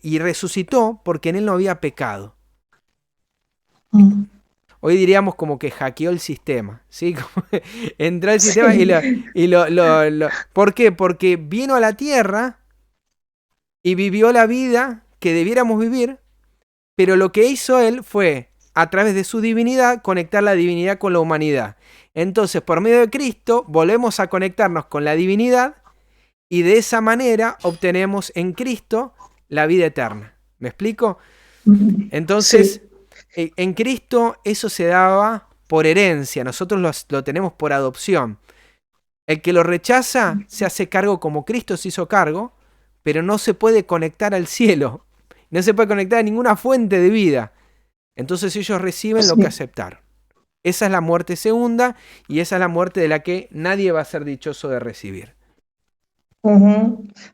y resucitó porque en Él no había pecado. Hoy diríamos como que hackeó el sistema, ¿sí? Como entró al sistema ¿Por qué? Porque vino a la tierra y vivió la vida que debiéramos vivir, pero lo que hizo Él fue, a través de su divinidad, conectar la divinidad con la humanidad. Entonces, por medio de Cristo, volvemos a conectarnos con la divinidad y de esa manera obtenemos en Cristo la vida eterna. ¿Me explico? Entonces, en Cristo eso se daba por herencia, nosotros lo tenemos por adopción. El que lo rechaza se hace cargo como Cristo se hizo cargo, pero no se puede conectar al cielo. No se puede conectar a ninguna fuente de vida. Entonces ellos reciben lo que aceptaron. Esa es la muerte segunda y esa es la muerte de la que nadie va a ser dichoso de recibir.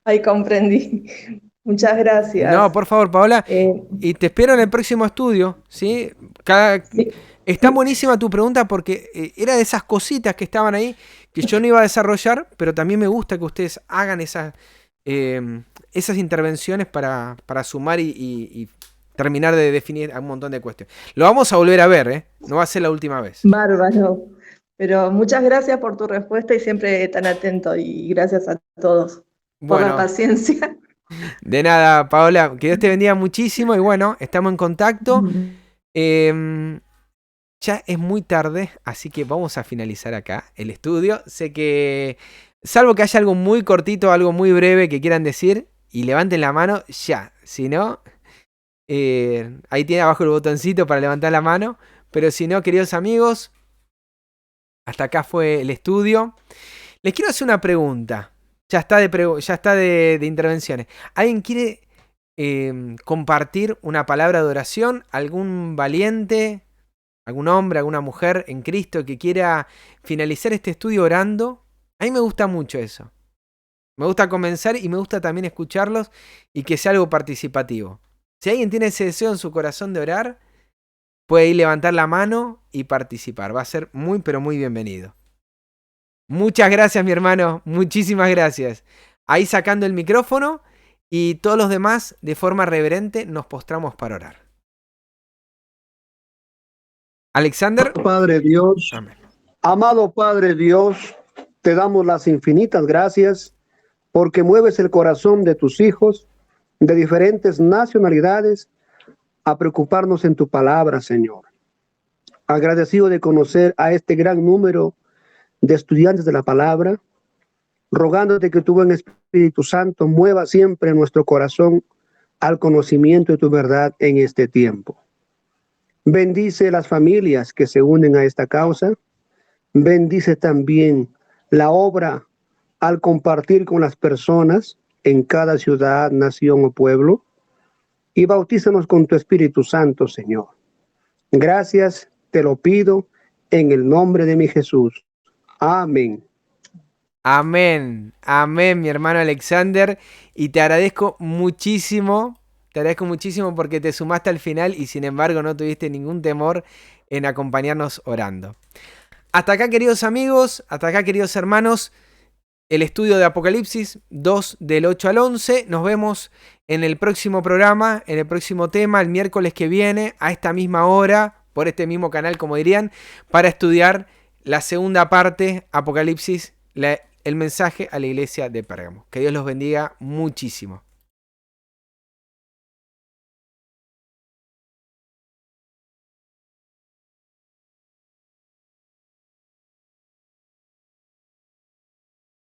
Ahí comprendí. Muchas gracias. No, por favor, Paola. Y te espero en el próximo estudio, ¿sí? Está buenísima tu pregunta porque era de esas cositas que estaban ahí que yo no iba a desarrollar, pero también me gusta que ustedes hagan esas intervenciones para sumar y terminar de definir un montón de cuestiones. Lo vamos a volver a ver, ¿eh? No va a ser la última vez. Bárbaro. Pero muchas gracias por tu respuesta y siempre tan atento. Y gracias a todos por la paciencia. De nada, Paola. Que Dios te bendiga muchísimo. Y bueno, estamos en contacto. ya es muy tarde, así que vamos a finalizar acá el estudio. Sé que, salvo que haya algo muy cortito, algo muy breve que quieran decir, y levanten la mano ya. Si no, ahí tiene abajo el botoncito para levantar la mano. Pero si no, queridos amigos, hasta acá fue el estudio. Les quiero hacer una pregunta. Ya está de intervenciones. ¿Alguien quiere compartir una palabra de oración? ¿Algún valiente, algún hombre, alguna mujer en Cristo que quiera finalizar este estudio orando? A mí me gusta mucho eso. Me gusta comenzar y me gusta también escucharlos y que sea algo participativo. Si alguien tiene ese deseo en su corazón de orar, puede ir levantar la mano y participar. Va a ser muy, pero muy bienvenido. Muchas gracias, mi hermano. Muchísimas gracias. Ahí sacando el micrófono y todos los demás, de forma reverente, nos postramos para orar. Alexander. Padre Dios, Amén. amado Padre Dios, te damos las infinitas gracias porque mueves el corazón de tus hijos de diferentes nacionalidades a preocuparnos en tu palabra, Señor. Agradecido de conocer a este gran número de estudiantes de la palabra, rogándote que tu buen Espíritu Santo mueva siempre nuestro corazón al conocimiento de tu verdad en este tiempo. Bendice las familias que se unen a esta causa. Bendice también la obra al compartir con las personas en cada ciudad, nación o pueblo. Y bautízanos con tu Espíritu Santo, Señor. Gracias, te lo pido en el nombre de mi Jesús. Amén. Amén. Amén, mi hermano Alexander. Y te agradezco muchísimo. Te agradezco muchísimo porque te sumaste al final y sin embargo no tuviste ningún temor en acompañarnos orando. Hasta acá, queridos amigos, hasta acá, queridos hermanos, el estudio de Apocalipsis 2 del 8 al 11. Nos vemos en el próximo programa, en el próximo tema, el miércoles que viene, a esta misma hora, por este mismo canal, como dirían, para estudiar la segunda parte, Apocalipsis, el mensaje a la iglesia de Pérgamo. Que Dios los bendiga muchísimo.